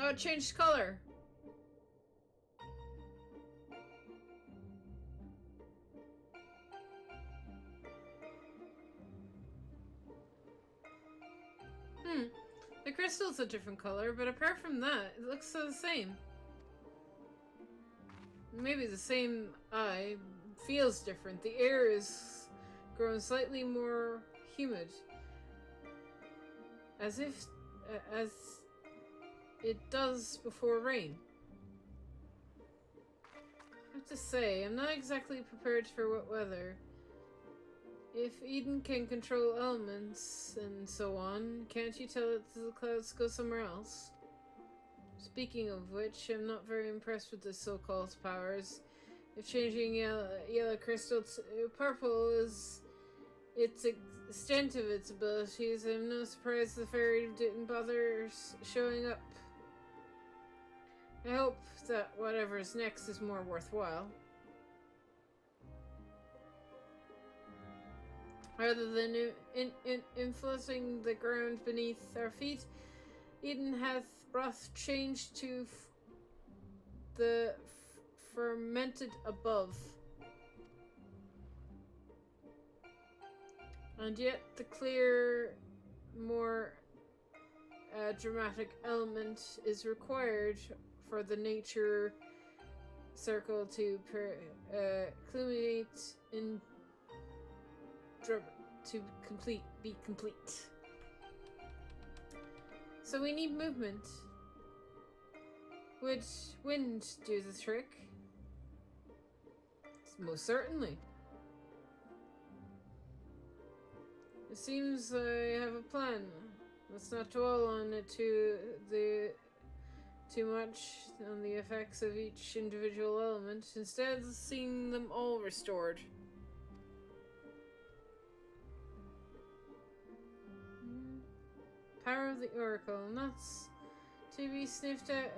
Oh, it changed color. The crystal's a different color, but apart from that, it looks the same. Maybe the same eye feels different. The air is grown slightly more humid. As it does before rain. I have to say, I'm not exactly prepared for wet weather. If Eden can control elements and so on, can't you tell it the clouds go somewhere else? Speaking of which, I'm not very impressed with the so-called powers. If changing yellow crystal to purple is its extent of its abilities, I'm no surprise the fairy didn't bother showing up. I hope that whatever's next is more worthwhile. Rather than influencing the ground beneath our feet, Eden hath brought change to the fermented above. And yet the clear, more dramatic element is required for the nature circle to culminate in to be complete. So we need movement. Would wind do the trick? Most certainly. It seems I have a plan. Let's not dwell on it too much on the effects of each individual element. Instead, seeing them all restored. Power of the Oracle, not to be sniffed at,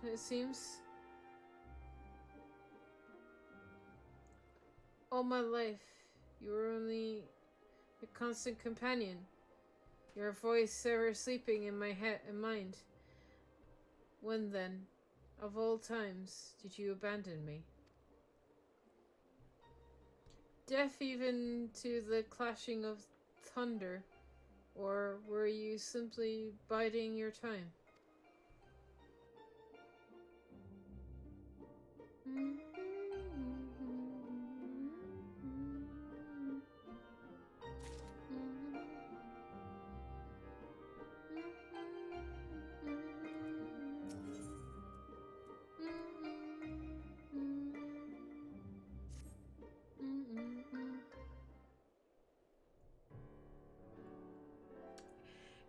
it seems. All my life, you were only a constant companion. Your voice ever sleeping in my head and mind. When then, of all times, did you abandon me? Deaf even to the clashing of thunder. Or were you simply biding your time?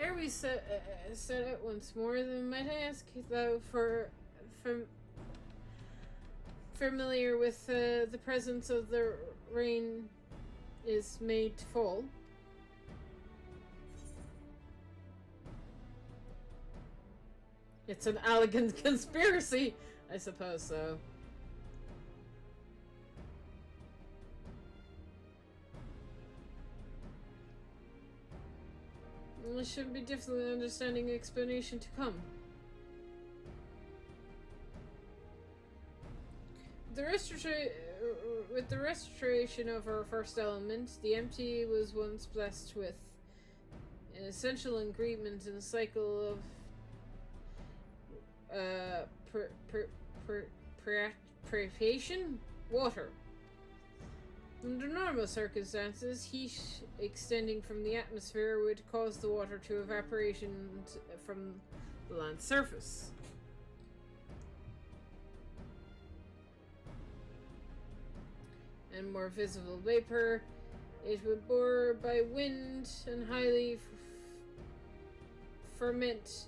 Ere we set out once more, then might I ask, though, for familiar with the presence of the rain is made to fall? It's an elegant conspiracy, I suppose so. It should be difficult understanding explanation to come. With the restoration of our first element, the empty was once blessed with an essential ingredient in a cycle of purification? Water. Under normal circumstances, heat extending from the atmosphere would cause the water to evaporation from the land surface. and more visible vapor. It would bore by wind and highly ferment,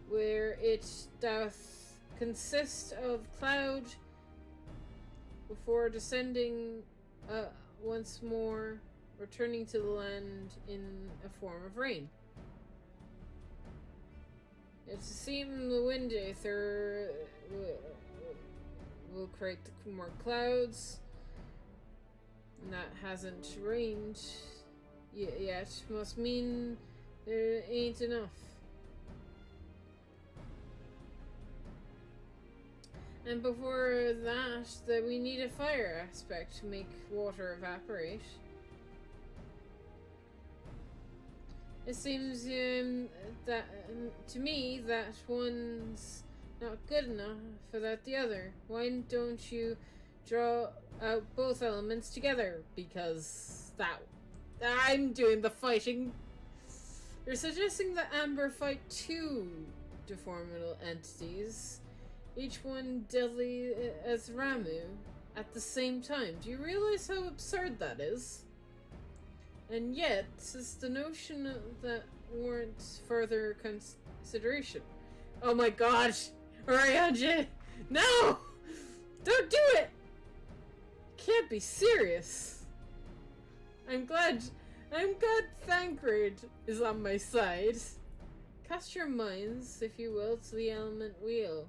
where it doth consist of cloud before descending once more, returning to the land in a form of rain. It seems the wind aether will create more clouds. And that hasn't rained yet. Must mean there ain't enough. And before that we need a fire aspect to make water evaporate. It seems that to me that one's not good enough for that the other. Why don't you draw out both elements together? Because I'm doing the fighting. You're suggesting that Amber fight two deformable entities, each one deadly as Ramu, at the same time. Do you realize how absurd that is? And yet, it's the notion that warrants further consideration. Oh my gosh! Orianji! No! Don't do it! Can't be serious. I'm glad Thancred is on my side. Cast your minds, if you will, to the element wheel.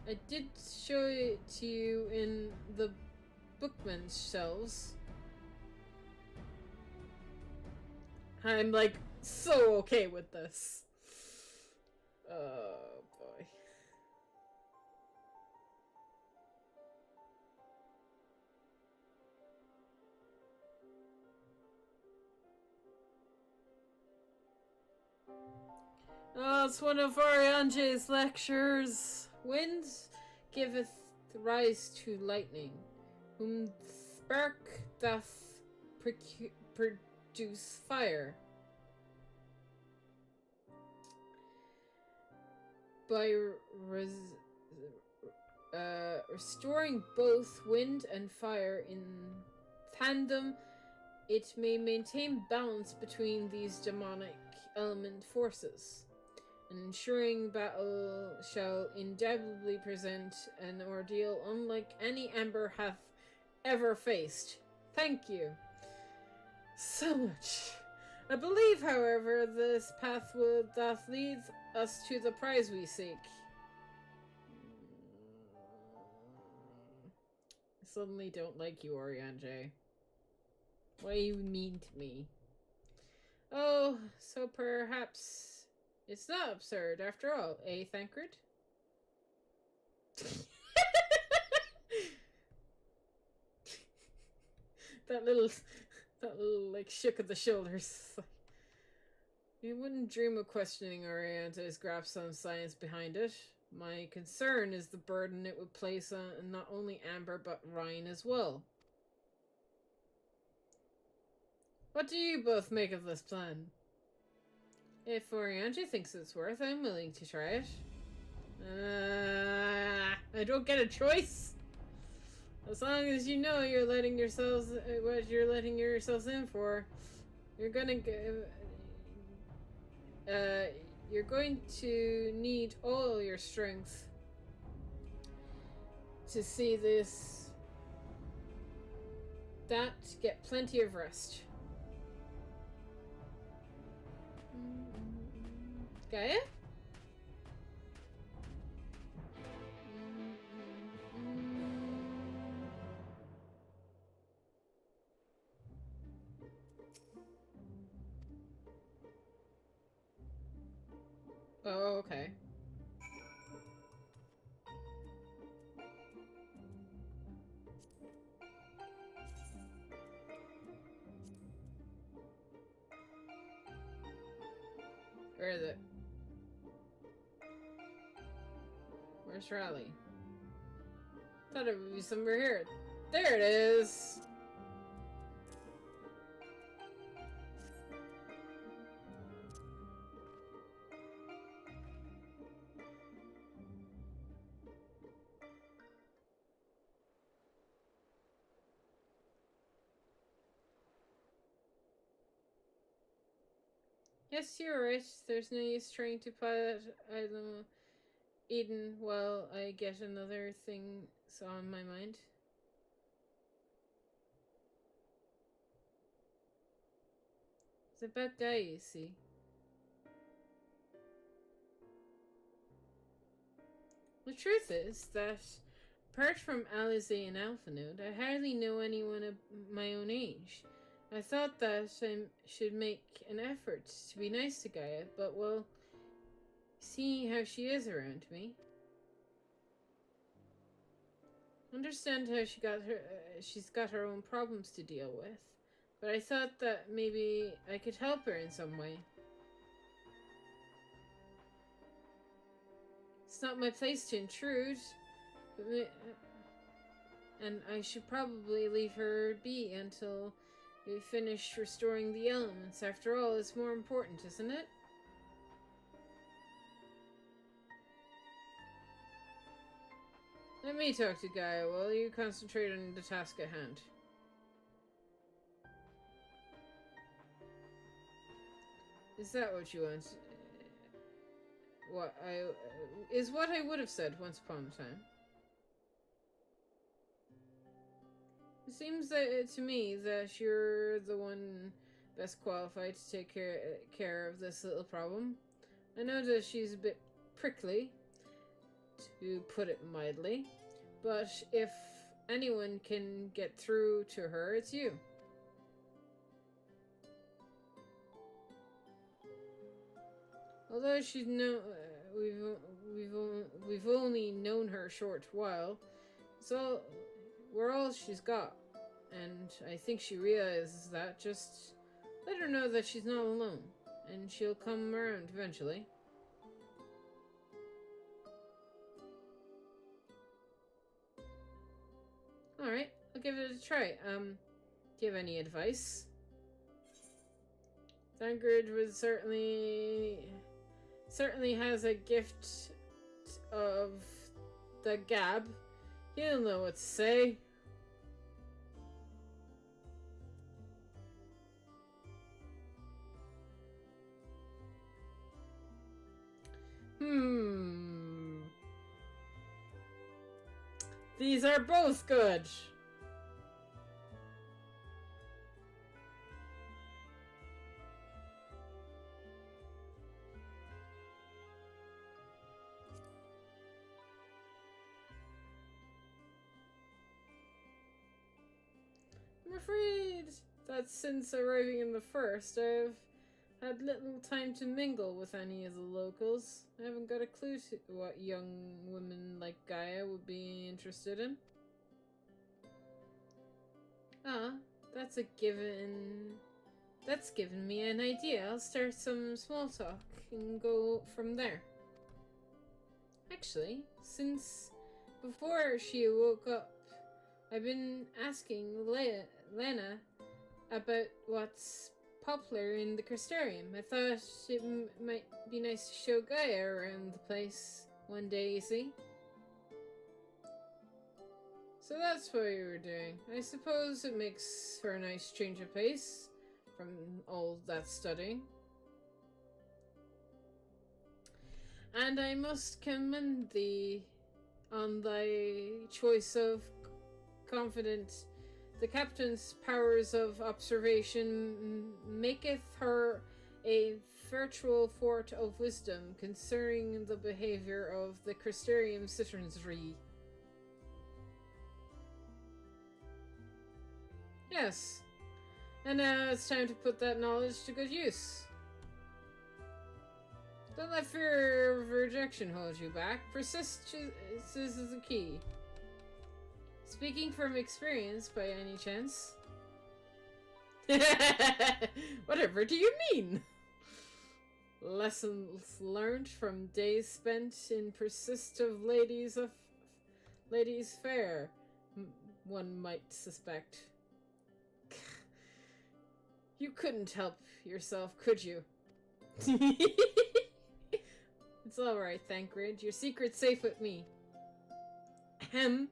I did show it to you in the bookman's shelves. I'm like so okay with this. Oh boy. Oh, it's one of Arianje's lectures. Wind giveth rise to lightning, whom spark doth produce fire. By restoring both wind and fire in tandem, it may maintain balance between these demonic element forces, and ensuring battle shall indelibly present an ordeal unlike any Amber hath ever faced. Thank you so much. I believe, however, this path doth lead us to the prize we seek. I suddenly don't like you, Orianji. What do you mean to me? Oh, so perhaps it's not absurd after all, eh, Thancred? that little like shook of the shoulders. You wouldn't dream of questioning Oriante's grasp on science behind it. My concern is the burden it would place on not only Amber but Ryan as well. What do you both make of this plan? If Orianji thinks it's worth, I'm willing to try it. I don't get a choice. As long as you know you're letting yourselves what you're letting yourselves in for, you're going to need all your strength to see this. Get plenty of rest. Gaia? Oh, okay. Where is it? Where's Raleigh? Thought it would be somewhere here. There it is! Yes, you're right. There's no use trying to pilot Eden while I get another thing on my mind. It's about Guy, you see. The truth is that, apart from Alize and Alphanode, I hardly know anyone of my own age. I thought that I should make an effort to be nice to Gaia, but, well, seeing how she is around me, understand how she's got her own problems to deal with, but I thought that maybe I could help her in some way. It's not my place to intrude, and I should probably leave her be until we finish restoring the elements. After all, it's more important, isn't it? Let me talk to Gaia while you concentrate on the task at hand. Is that what you want? What I would have said once upon a time. It seems that to me that you're the one best qualified to take care of this little problem. I know that she's a bit prickly, to put it mildly, but if anyone can get through to her, it's you. Although we've only known her a short while, so we're all she's got, and I think she realizes that. Just let her know that she's not alone, and she'll come around eventually. Alright, I'll give it a try. Do you have any advice? Thangrid was certainly has a gift of the gab. He'll know what to say. These are both good. I'm afraid that since arriving in the first, I've had little time to mingle with any of the locals. I haven't got a clue to what young women like Gaia would be interested in. That's a given... That's given me an idea. I'll start some small talk and go from there. Actually, since before she woke up, I've been asking Lena about what's popular in the Crystarium. I thought it might be nice to show Gaia around the place one day, you see? So that's what you were doing. I suppose it makes for a nice change of pace from all that studying. And I must commend thee on thy choice of confident. The captain's powers of observation maketh her a virtual fort of wisdom concerning the behavior of the Crystarium citizenry. Yes, and now it's time to put that knowledge to good use. Don't let fear of rejection hold you back. Persistence is the key. Speaking from experience, by any chance? Whatever do you mean? Lessons learned from days spent in persistent ladies fair, one might suspect. You couldn't help yourself, could you? It's alright, Thancred. Your secret's safe with me. Ahem.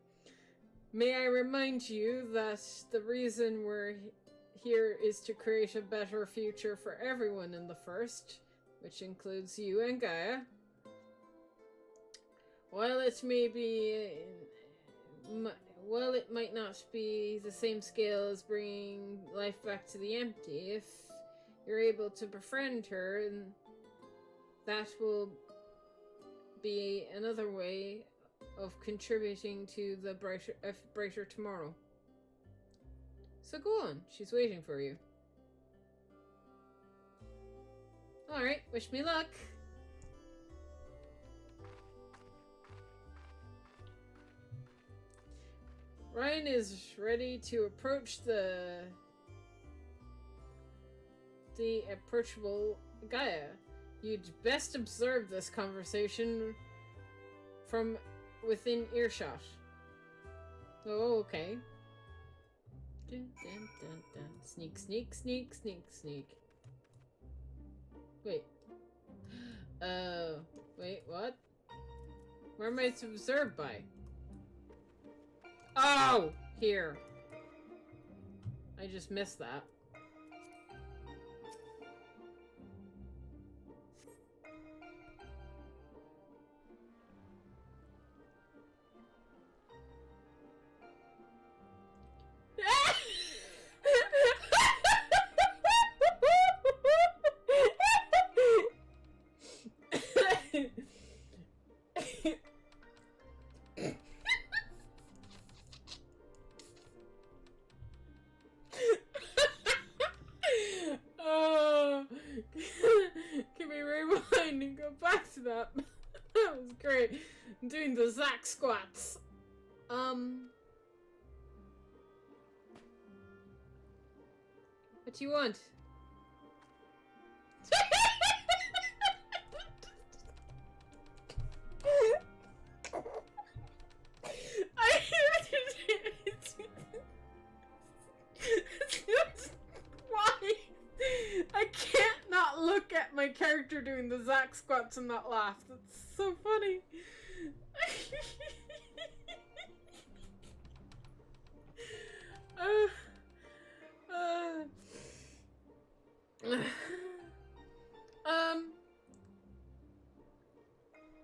May I remind you that the reason we're here is to create a better future for everyone in the first, which includes you and Gaia. While it may be... While it might not be the same scale as bringing life back to the empty, if you're able to befriend her, and that will be another way of contributing to the brighter tomorrow. So go on, she's waiting for you. Alright, wish me luck. Ryan is ready to approach the approachable Gaia. You'd best observe this conversation from within earshot. Oh, okay. Dun, dun, dun, dun. Sneak, sneak, sneak, sneak, sneak. Wait. Wait, what? Where am I to observe by? Oh! Here. I just missed that. Can we rewind and go back to that? That was great. I'm doing the Zack squats. What do you want? Why? I can't not look at my character doing the Zack squats and not laugh. That's so funny.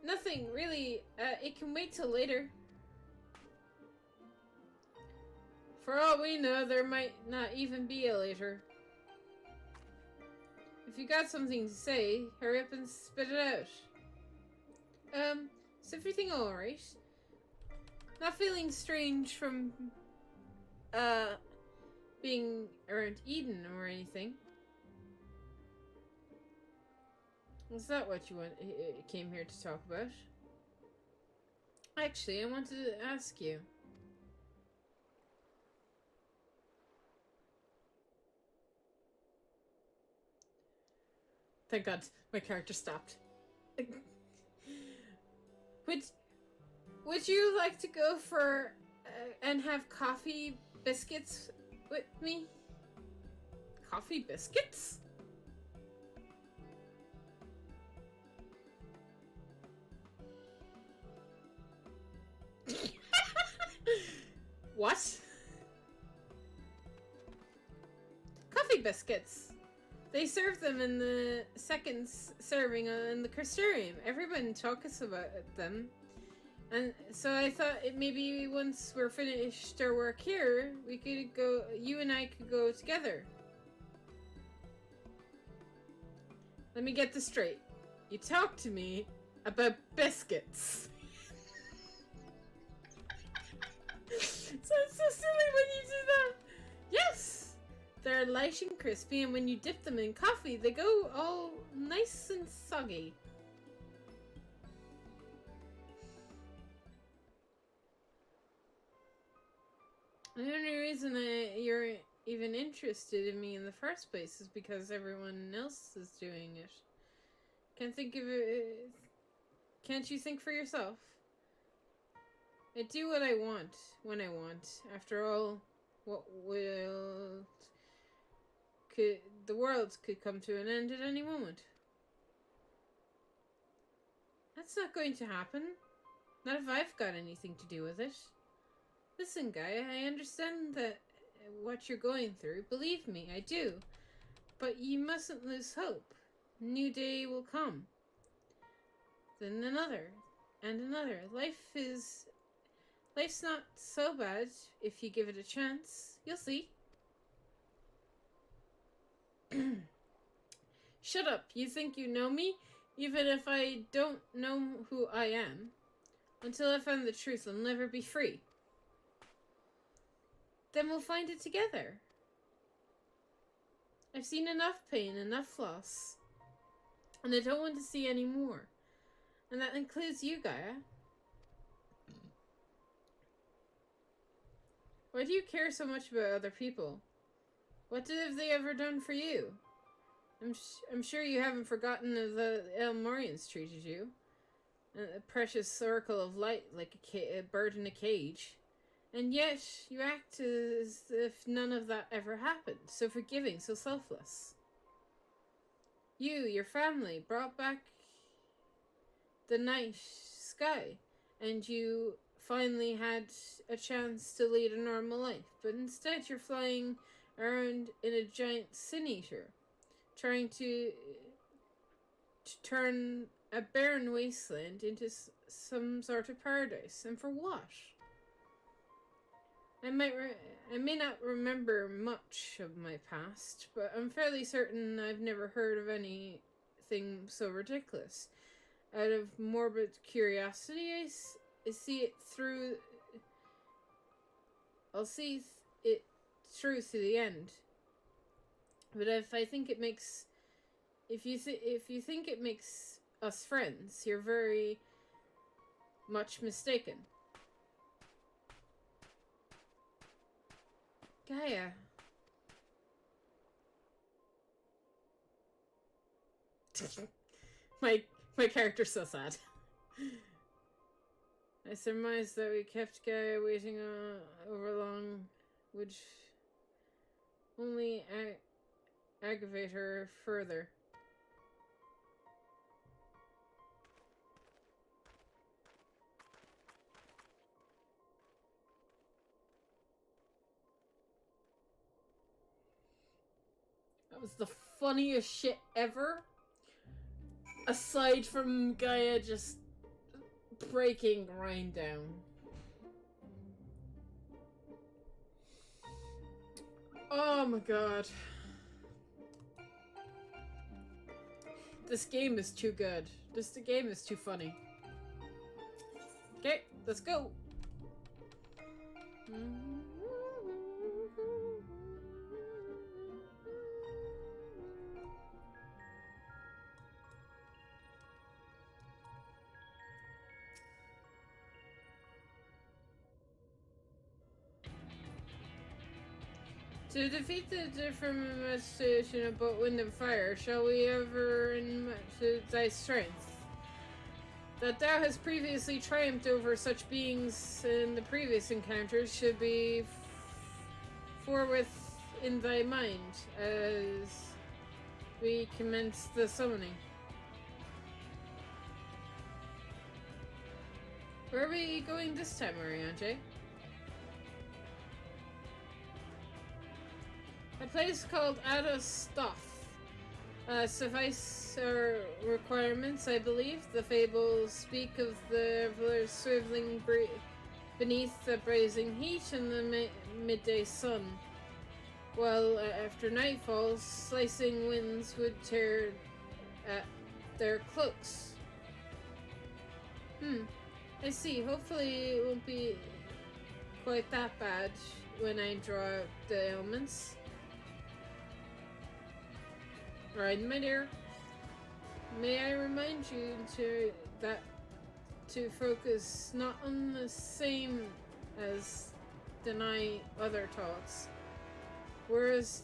Nothing really. It can wait till later. For all we know, there might not even be a later. If you got something to say, hurry up and spit it out. Is everything alright? Not feeling strange from, being around Eden or anything? Is that what you came here to talk about? Actually, I wanted to ask you. Thank God, my character stopped. Would you like to go for and have coffee biscuits with me? Coffee biscuits? What? Coffee biscuits. They serve them in the second serving in the Crystarium. Everyone talks about them. And so I thought maybe once we're finished our work here, we could go, you and I could go together. Let me get this straight. You talk to me about biscuits. Sounds so silly when you do that. Yes! They're light and crispy, and when you dip them in coffee, they go all nice and soggy. The only reason you're even interested in me in the first place is because everyone else is doing it. Can't think of it. Can't you think for yourself? I do what I want, when I want. After all, the world could come to an end at any moment. That's not going to happen. Not if I've got anything to do with it. Listen, Gaia, I understand that what you're going through. Believe me, I do. But you mustn't lose hope. A new day will come. Then another. And another. Life's not so bad if you give it a chance. You'll see. Shut up. You think you know me? Even if I don't know who I am. Until I find the truth, I'll never be free. Then we'll find it together. I've seen enough pain, enough loss. And I don't want to see any more. And that includes you, Gaia. Why do you care so much about other people? What have they ever done for you? I'm sure you haven't forgotten the Elmorians treated you. A precious circle of light like a bird in a cage. And yet, you act as if none of that ever happened. So forgiving, so selfless. You, your family, brought back the night sky. And you finally had a chance to lead a normal life. But instead, you're flying around in a giant sin eater. Trying to turn a barren wasteland into some sort of paradise. And for what? I may not remember much of my past, but I'm fairly certain I've never heard of anything so ridiculous. Out of morbid curiosity, I see it through. I'll see it through to the end. But if you think it makes us friends, you're very much mistaken. Gaia. my character's so sad. I surmised that we kept Gaia waiting over long, which only aggravate her further. That was the funniest shit ever. Aside from Gaia just breaking Ryan down. Oh my god. This game is too good. This game is too funny. Okay, let's go. To defeat the different manifestation of both wind and fire, shall we ever to thy strength? That thou hast previously triumphed over such beings in the previous encounters should be forthwith in thy mind as we commence the summoning. Where are we going this time, Ariante? A place called Adastoth. Suffice our requirements, I believe. The fables speak of the revelers swiveling beneath the blazing heat and the midday sun, while after nightfall, slicing winds would tear at their cloaks. I see. Hopefully it won't be quite that bad when I draw out the elements. Right, my dear. May I remind you to focus not on the same as deny other thoughts, whereas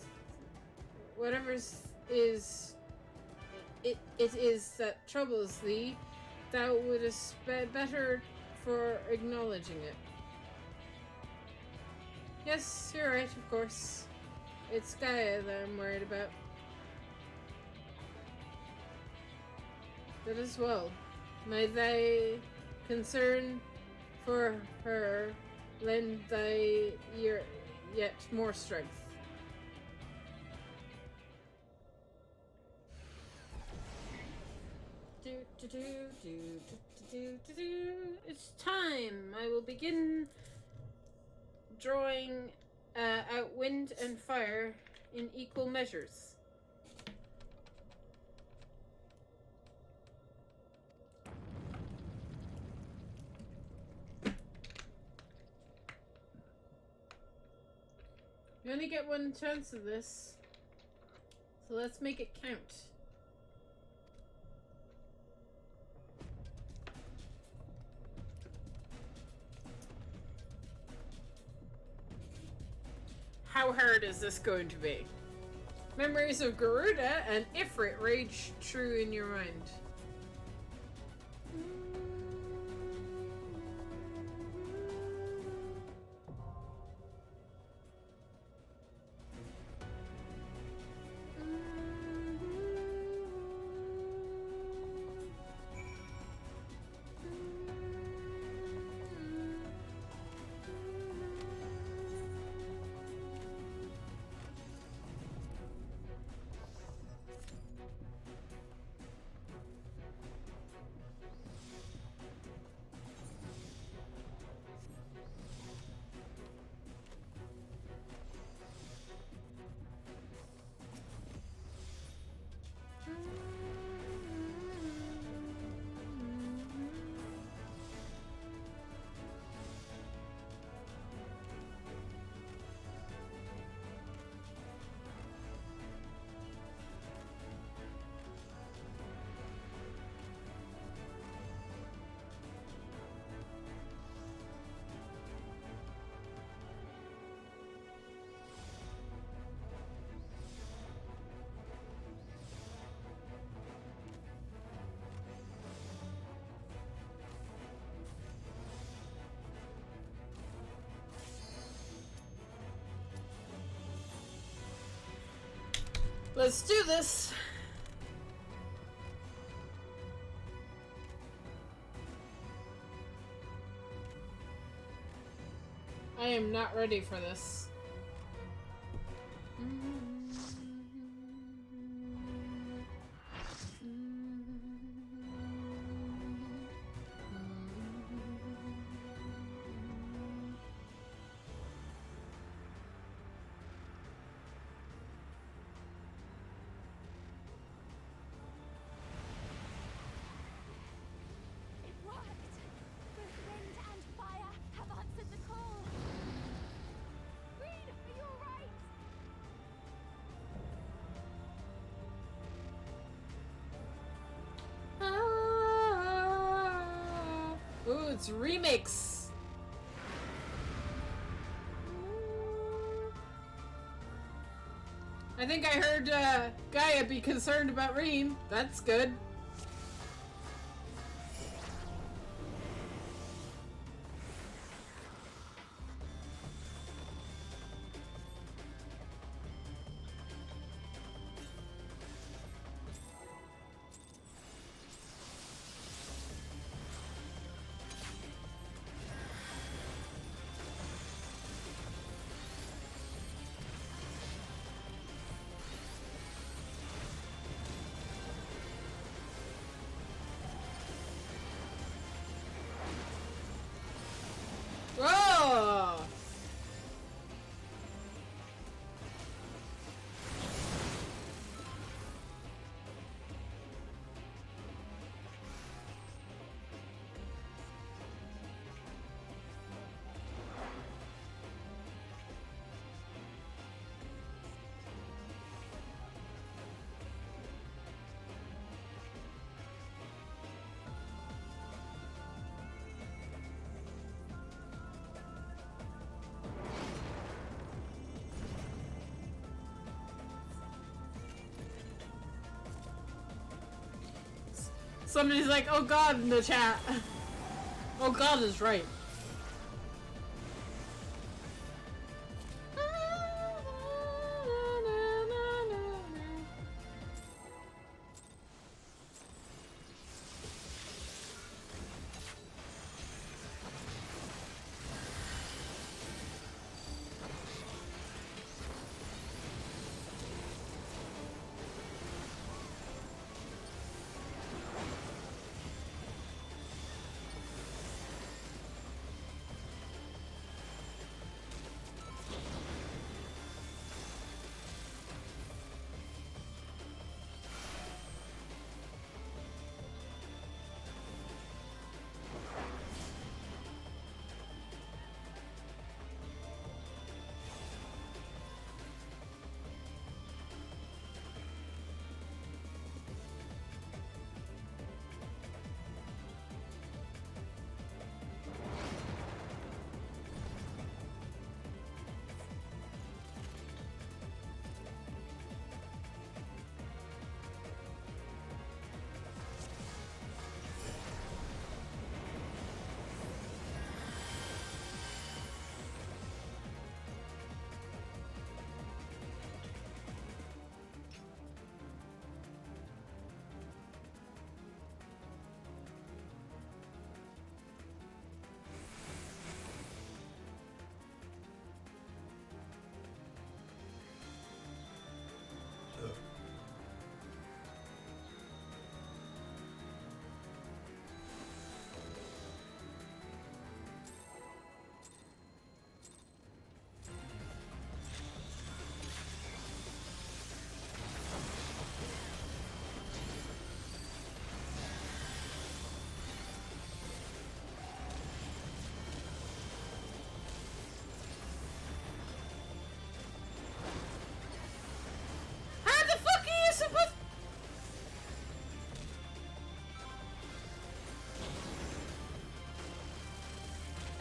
whatever is that troubles thee, thou wouldst better for acknowledging it. Yes, you're right, of course. It's Gaia that I'm worried about. That as well. May thy concern for her lend thy yet more strength. It's time! I will begin drawing out wind and fire in equal measures. You only get one chance of this, so let's make it count. How hard is this going to be? Memories of Garuda and Ifrit rage true in your mind. Let's do this! I am not ready for this. It worked! Both wind and fire have answered the call! Green, are you alright? Ooh, it's remix! I think I heard Gaia be concerned about Reem. That's good. Whoa! Somebody's like, oh god, in the chat. Oh god is right.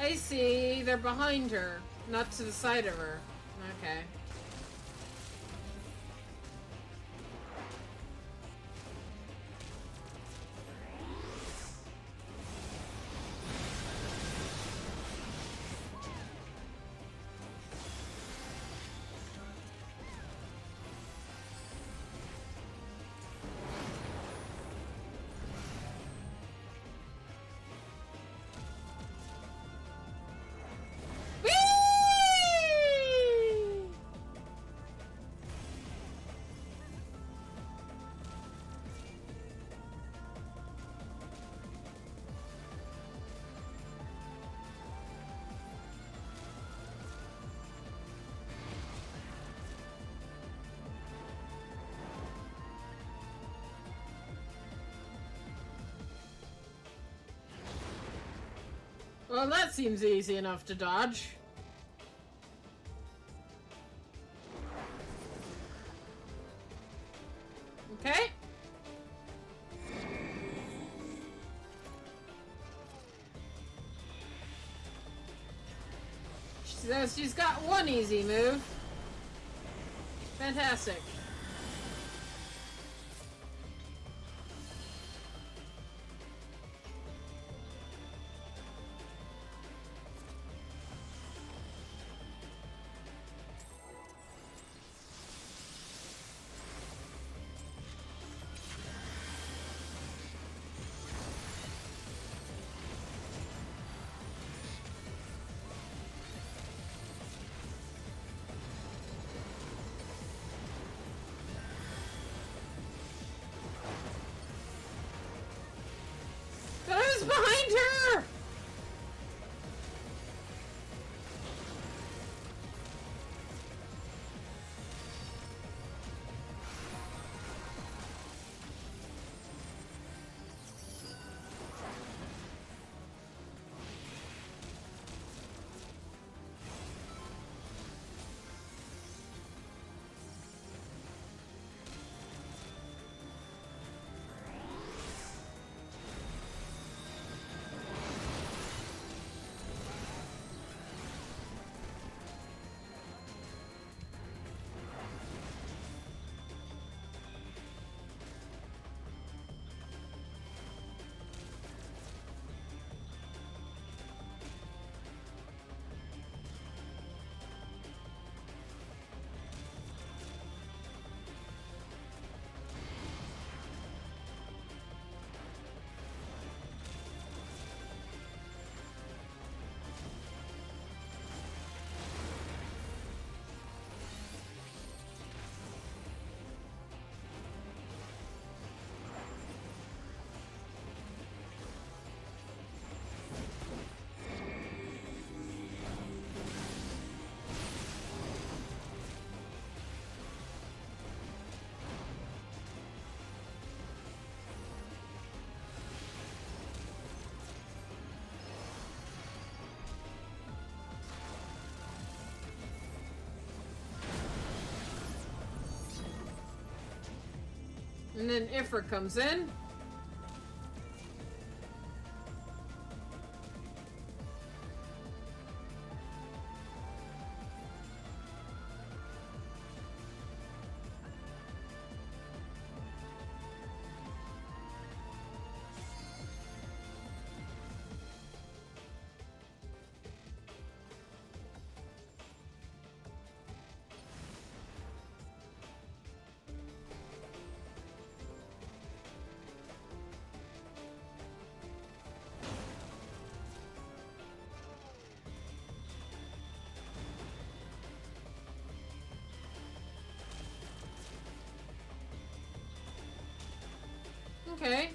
I see. They're behind her, not to the side of her. Okay. Well, that seems easy enough to dodge. Okay. So she's got one easy move. Fantastic. Who's behind her? And then Ifrit comes in. Okay.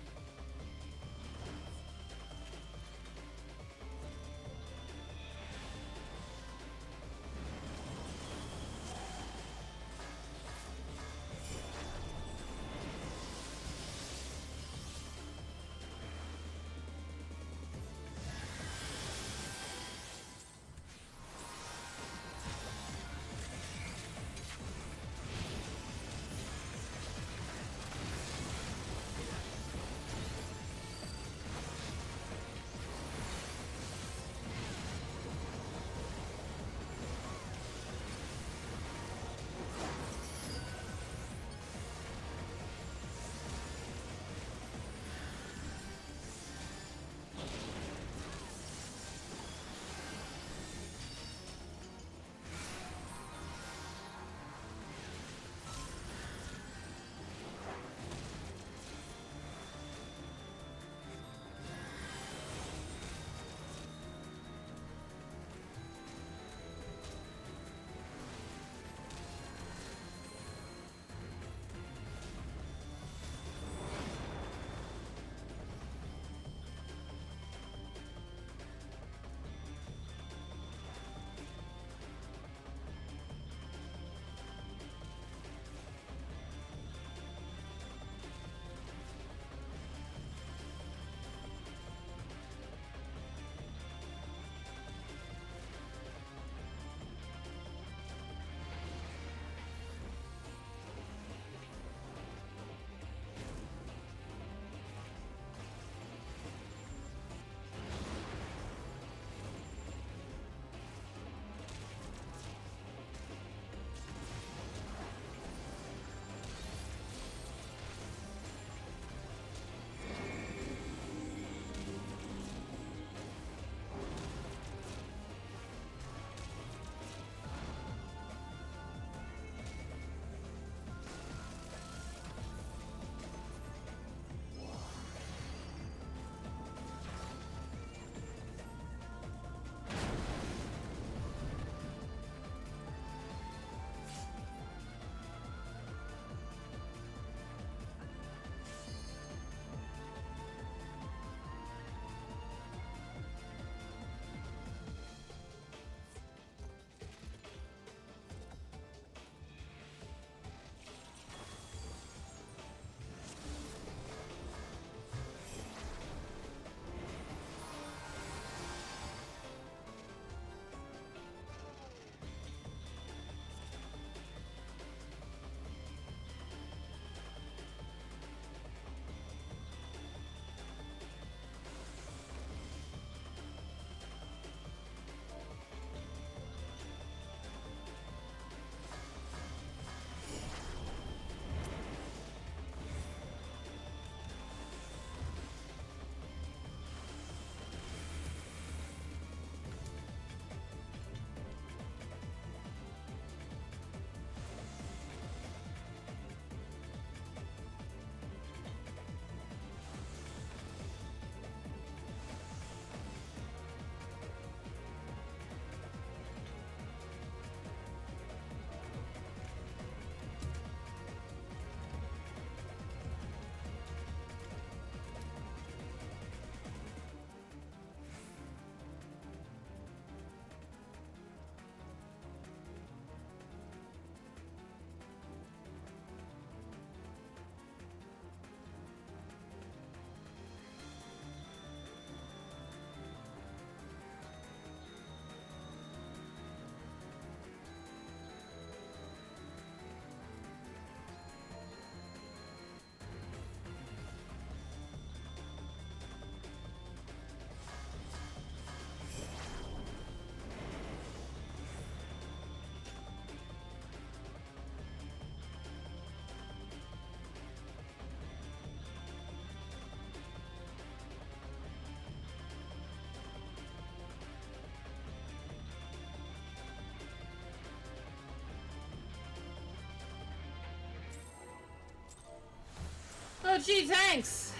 gee, thanks!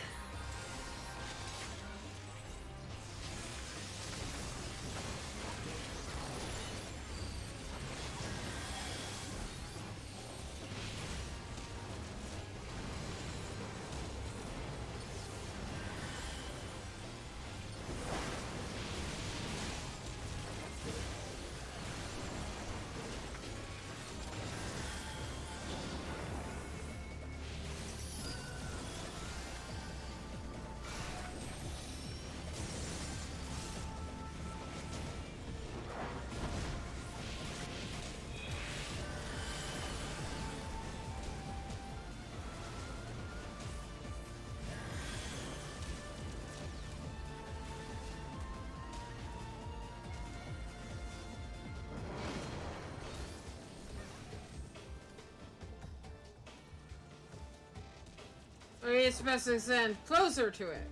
Are you supposed to stand closer to it?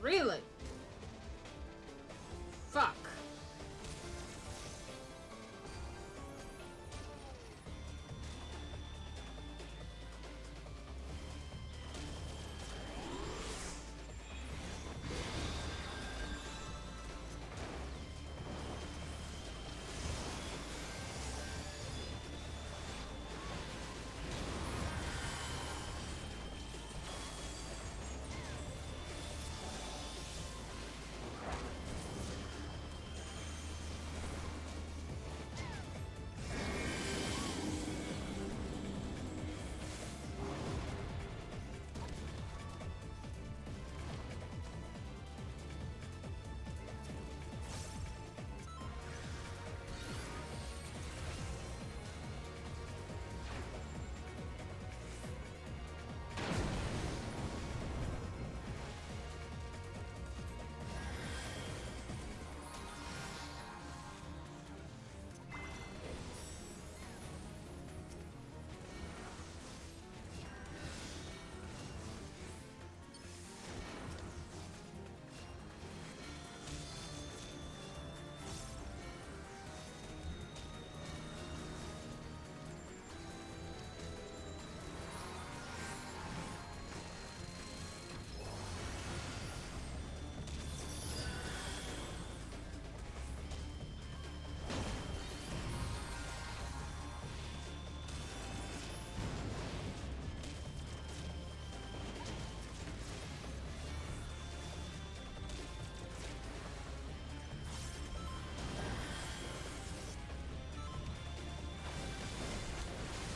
Really? Fuck.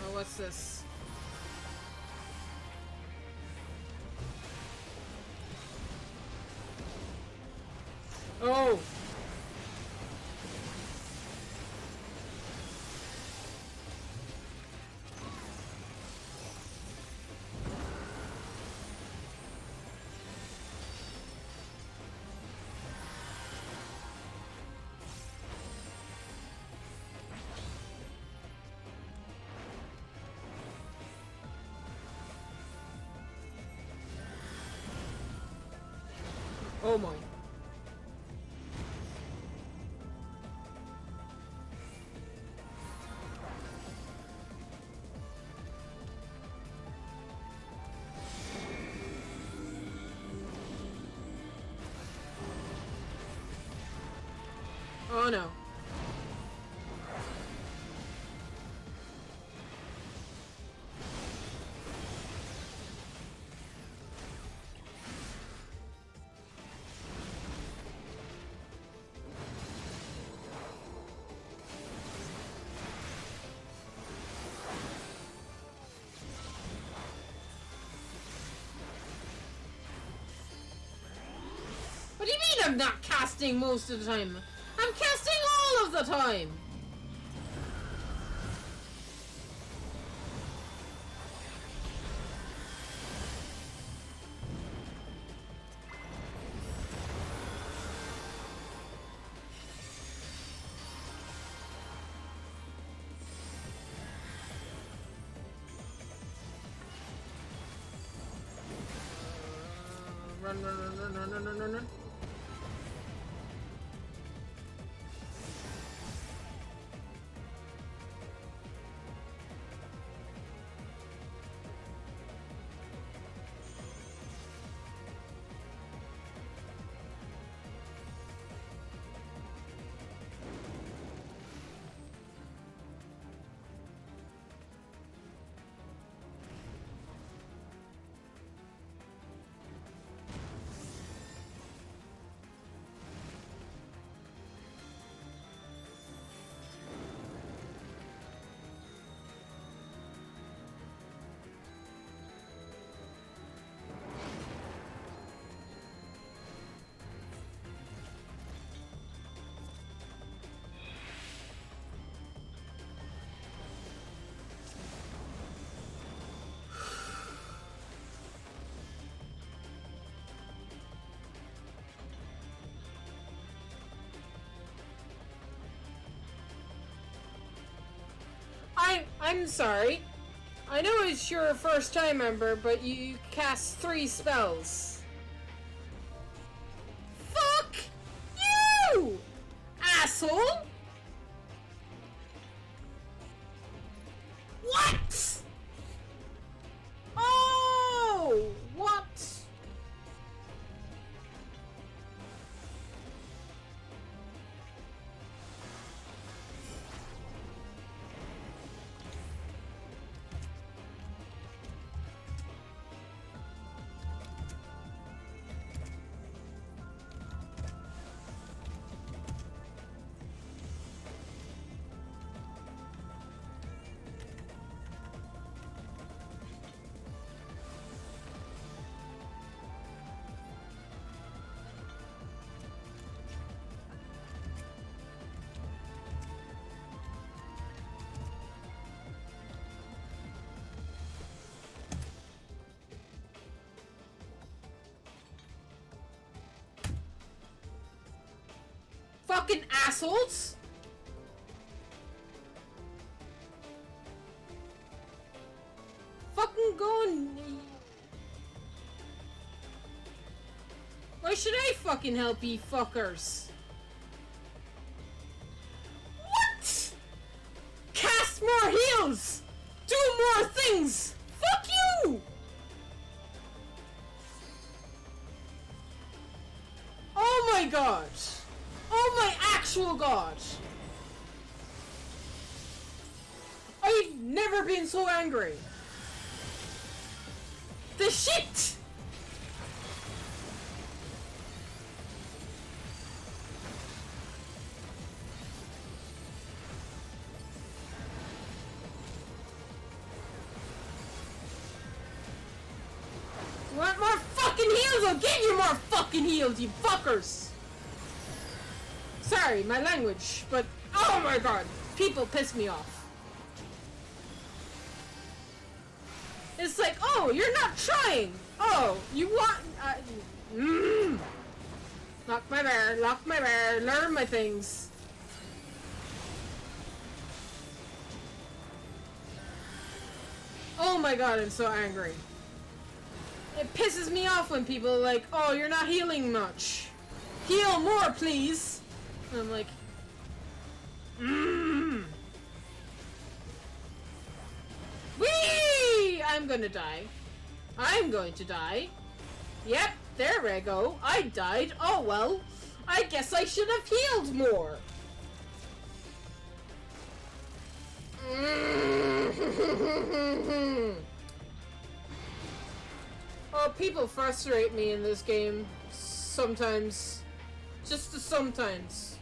Oh, what's this? Oh! Oh my. Oh no. What do you mean I'm not casting most of the time? I'm casting all of the time! Run, run, run, run, run, run, run, run, run. I'm sorry. I know it's your first time member, but you cast 3 spells. Fuck you! Asshole! What? Oh! What? Fucking assholes! Fucking go and... Why should I fucking help you fuckers? What? Cast more heals! Do more things! Fuck you! Oh my god! Oh my actual god! I've never been so angry! The shit! You want more fucking heals? I'll give you more fucking heals, you fuckers! Sorry, my language, but oh my god, people piss me off. It's like, oh, you're not trying. Oh, you want... Lock my bear, learn my things. Oh my god, I'm so angry. It pisses me off when people are like, oh, you're not healing much. Heal more, please. And I'm like, Whee! I'm gonna die. I'm going to die. Yep, there we go. I died. Oh well. I guess I should have healed more. Oh, people frustrate me in this game. Sometimes. Just sometimes.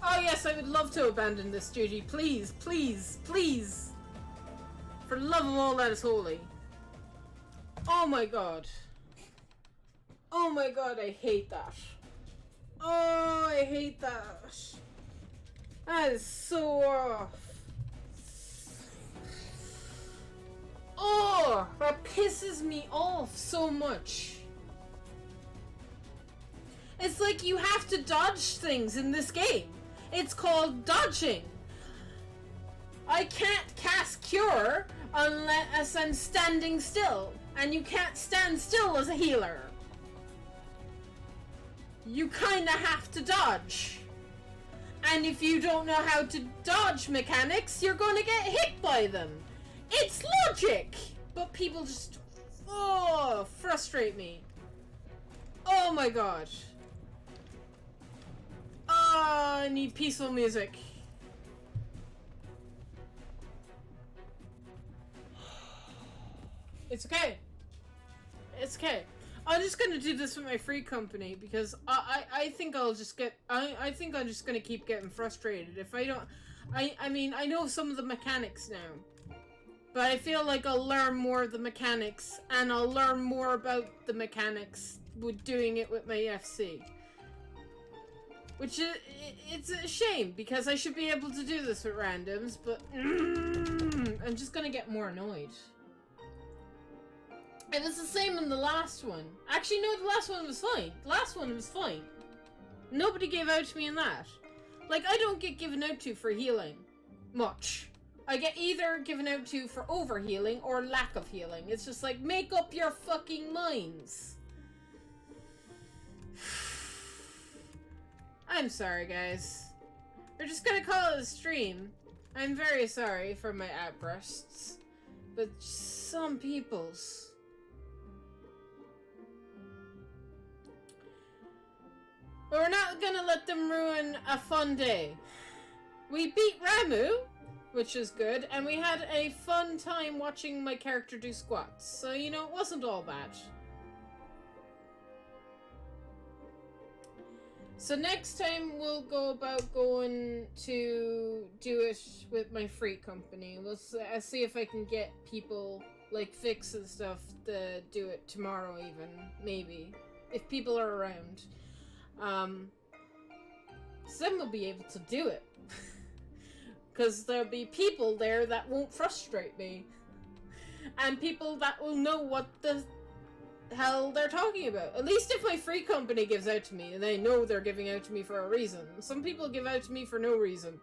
Oh yes, I would love to abandon this duty. Please, please, please. For the love of all that is holy. Oh my god. Oh my god, I hate that. Oh, I hate that. That is so off. Oh, that pisses me off so much. It's like you have to dodge things in this game. It's called dodging. I can't cast Cure unless I'm standing still. And you can't stand still as a healer. You kinda have to dodge. And if you don't know how to dodge mechanics, you're gonna get hit by them. It's logic! But people just... oh, frustrate me. Oh my god. Oh, I need peaceful music. It's okay. It's okay. I'm just gonna do this with my free company because I think I'll just get I think I'm just gonna keep getting frustrated if I don't. I mean I know some of the mechanics now, but I feel like I'll learn more of the mechanics and I'll learn more about the mechanics with doing it with my FC. Which is, it's a shame, because I should be able to do this with randoms, but I'm just gonna get more annoyed. And it's the same in the last one. Actually, no, the last one was fine. The last one was fine. Nobody gave out to me in that. Like, I don't get given out to for healing. Much. I get either given out to for overhealing or lack of healing. It's just like, make up your fucking minds. I'm sorry, guys. We're just gonna call it a stream. I'm very sorry for my outbursts, but some people's... But we're not gonna let them ruin a fun day. We beat Ramu, which is good, and we had a fun time watching my character do squats, so, you know, it wasn't all bad. So next time we'll go about going to do it with my free company. We'll see if I can get people, like, fix and stuff to do it tomorrow even, maybe. If people are around. So then we'll be able to do it. Because there'll be people there that won't frustrate me. And people that will know what the hell they're talking about. At least if my free company gives out to me, and they know they're giving out to me for a reason. Some people give out to me for no reason.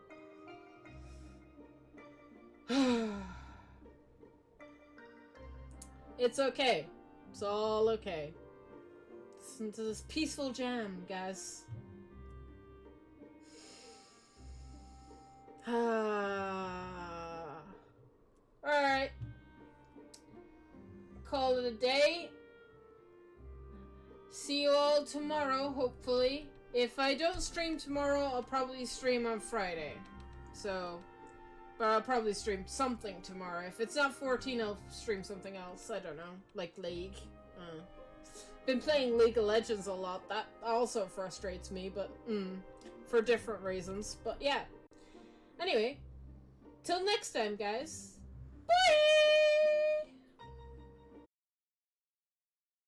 It's okay. It's all okay. Listen to this peaceful jam, guys. Alright. Call it a day. See you all tomorrow, hopefully. If I don't stream tomorrow, I'll probably stream on Friday. So, but I'll probably stream something tomorrow. If it's not 14, I'll stream something else. I don't know, like League. Been playing League of Legends a lot. That also frustrates me, but for different reasons. But yeah. Anyway, till next time, guys. Bye!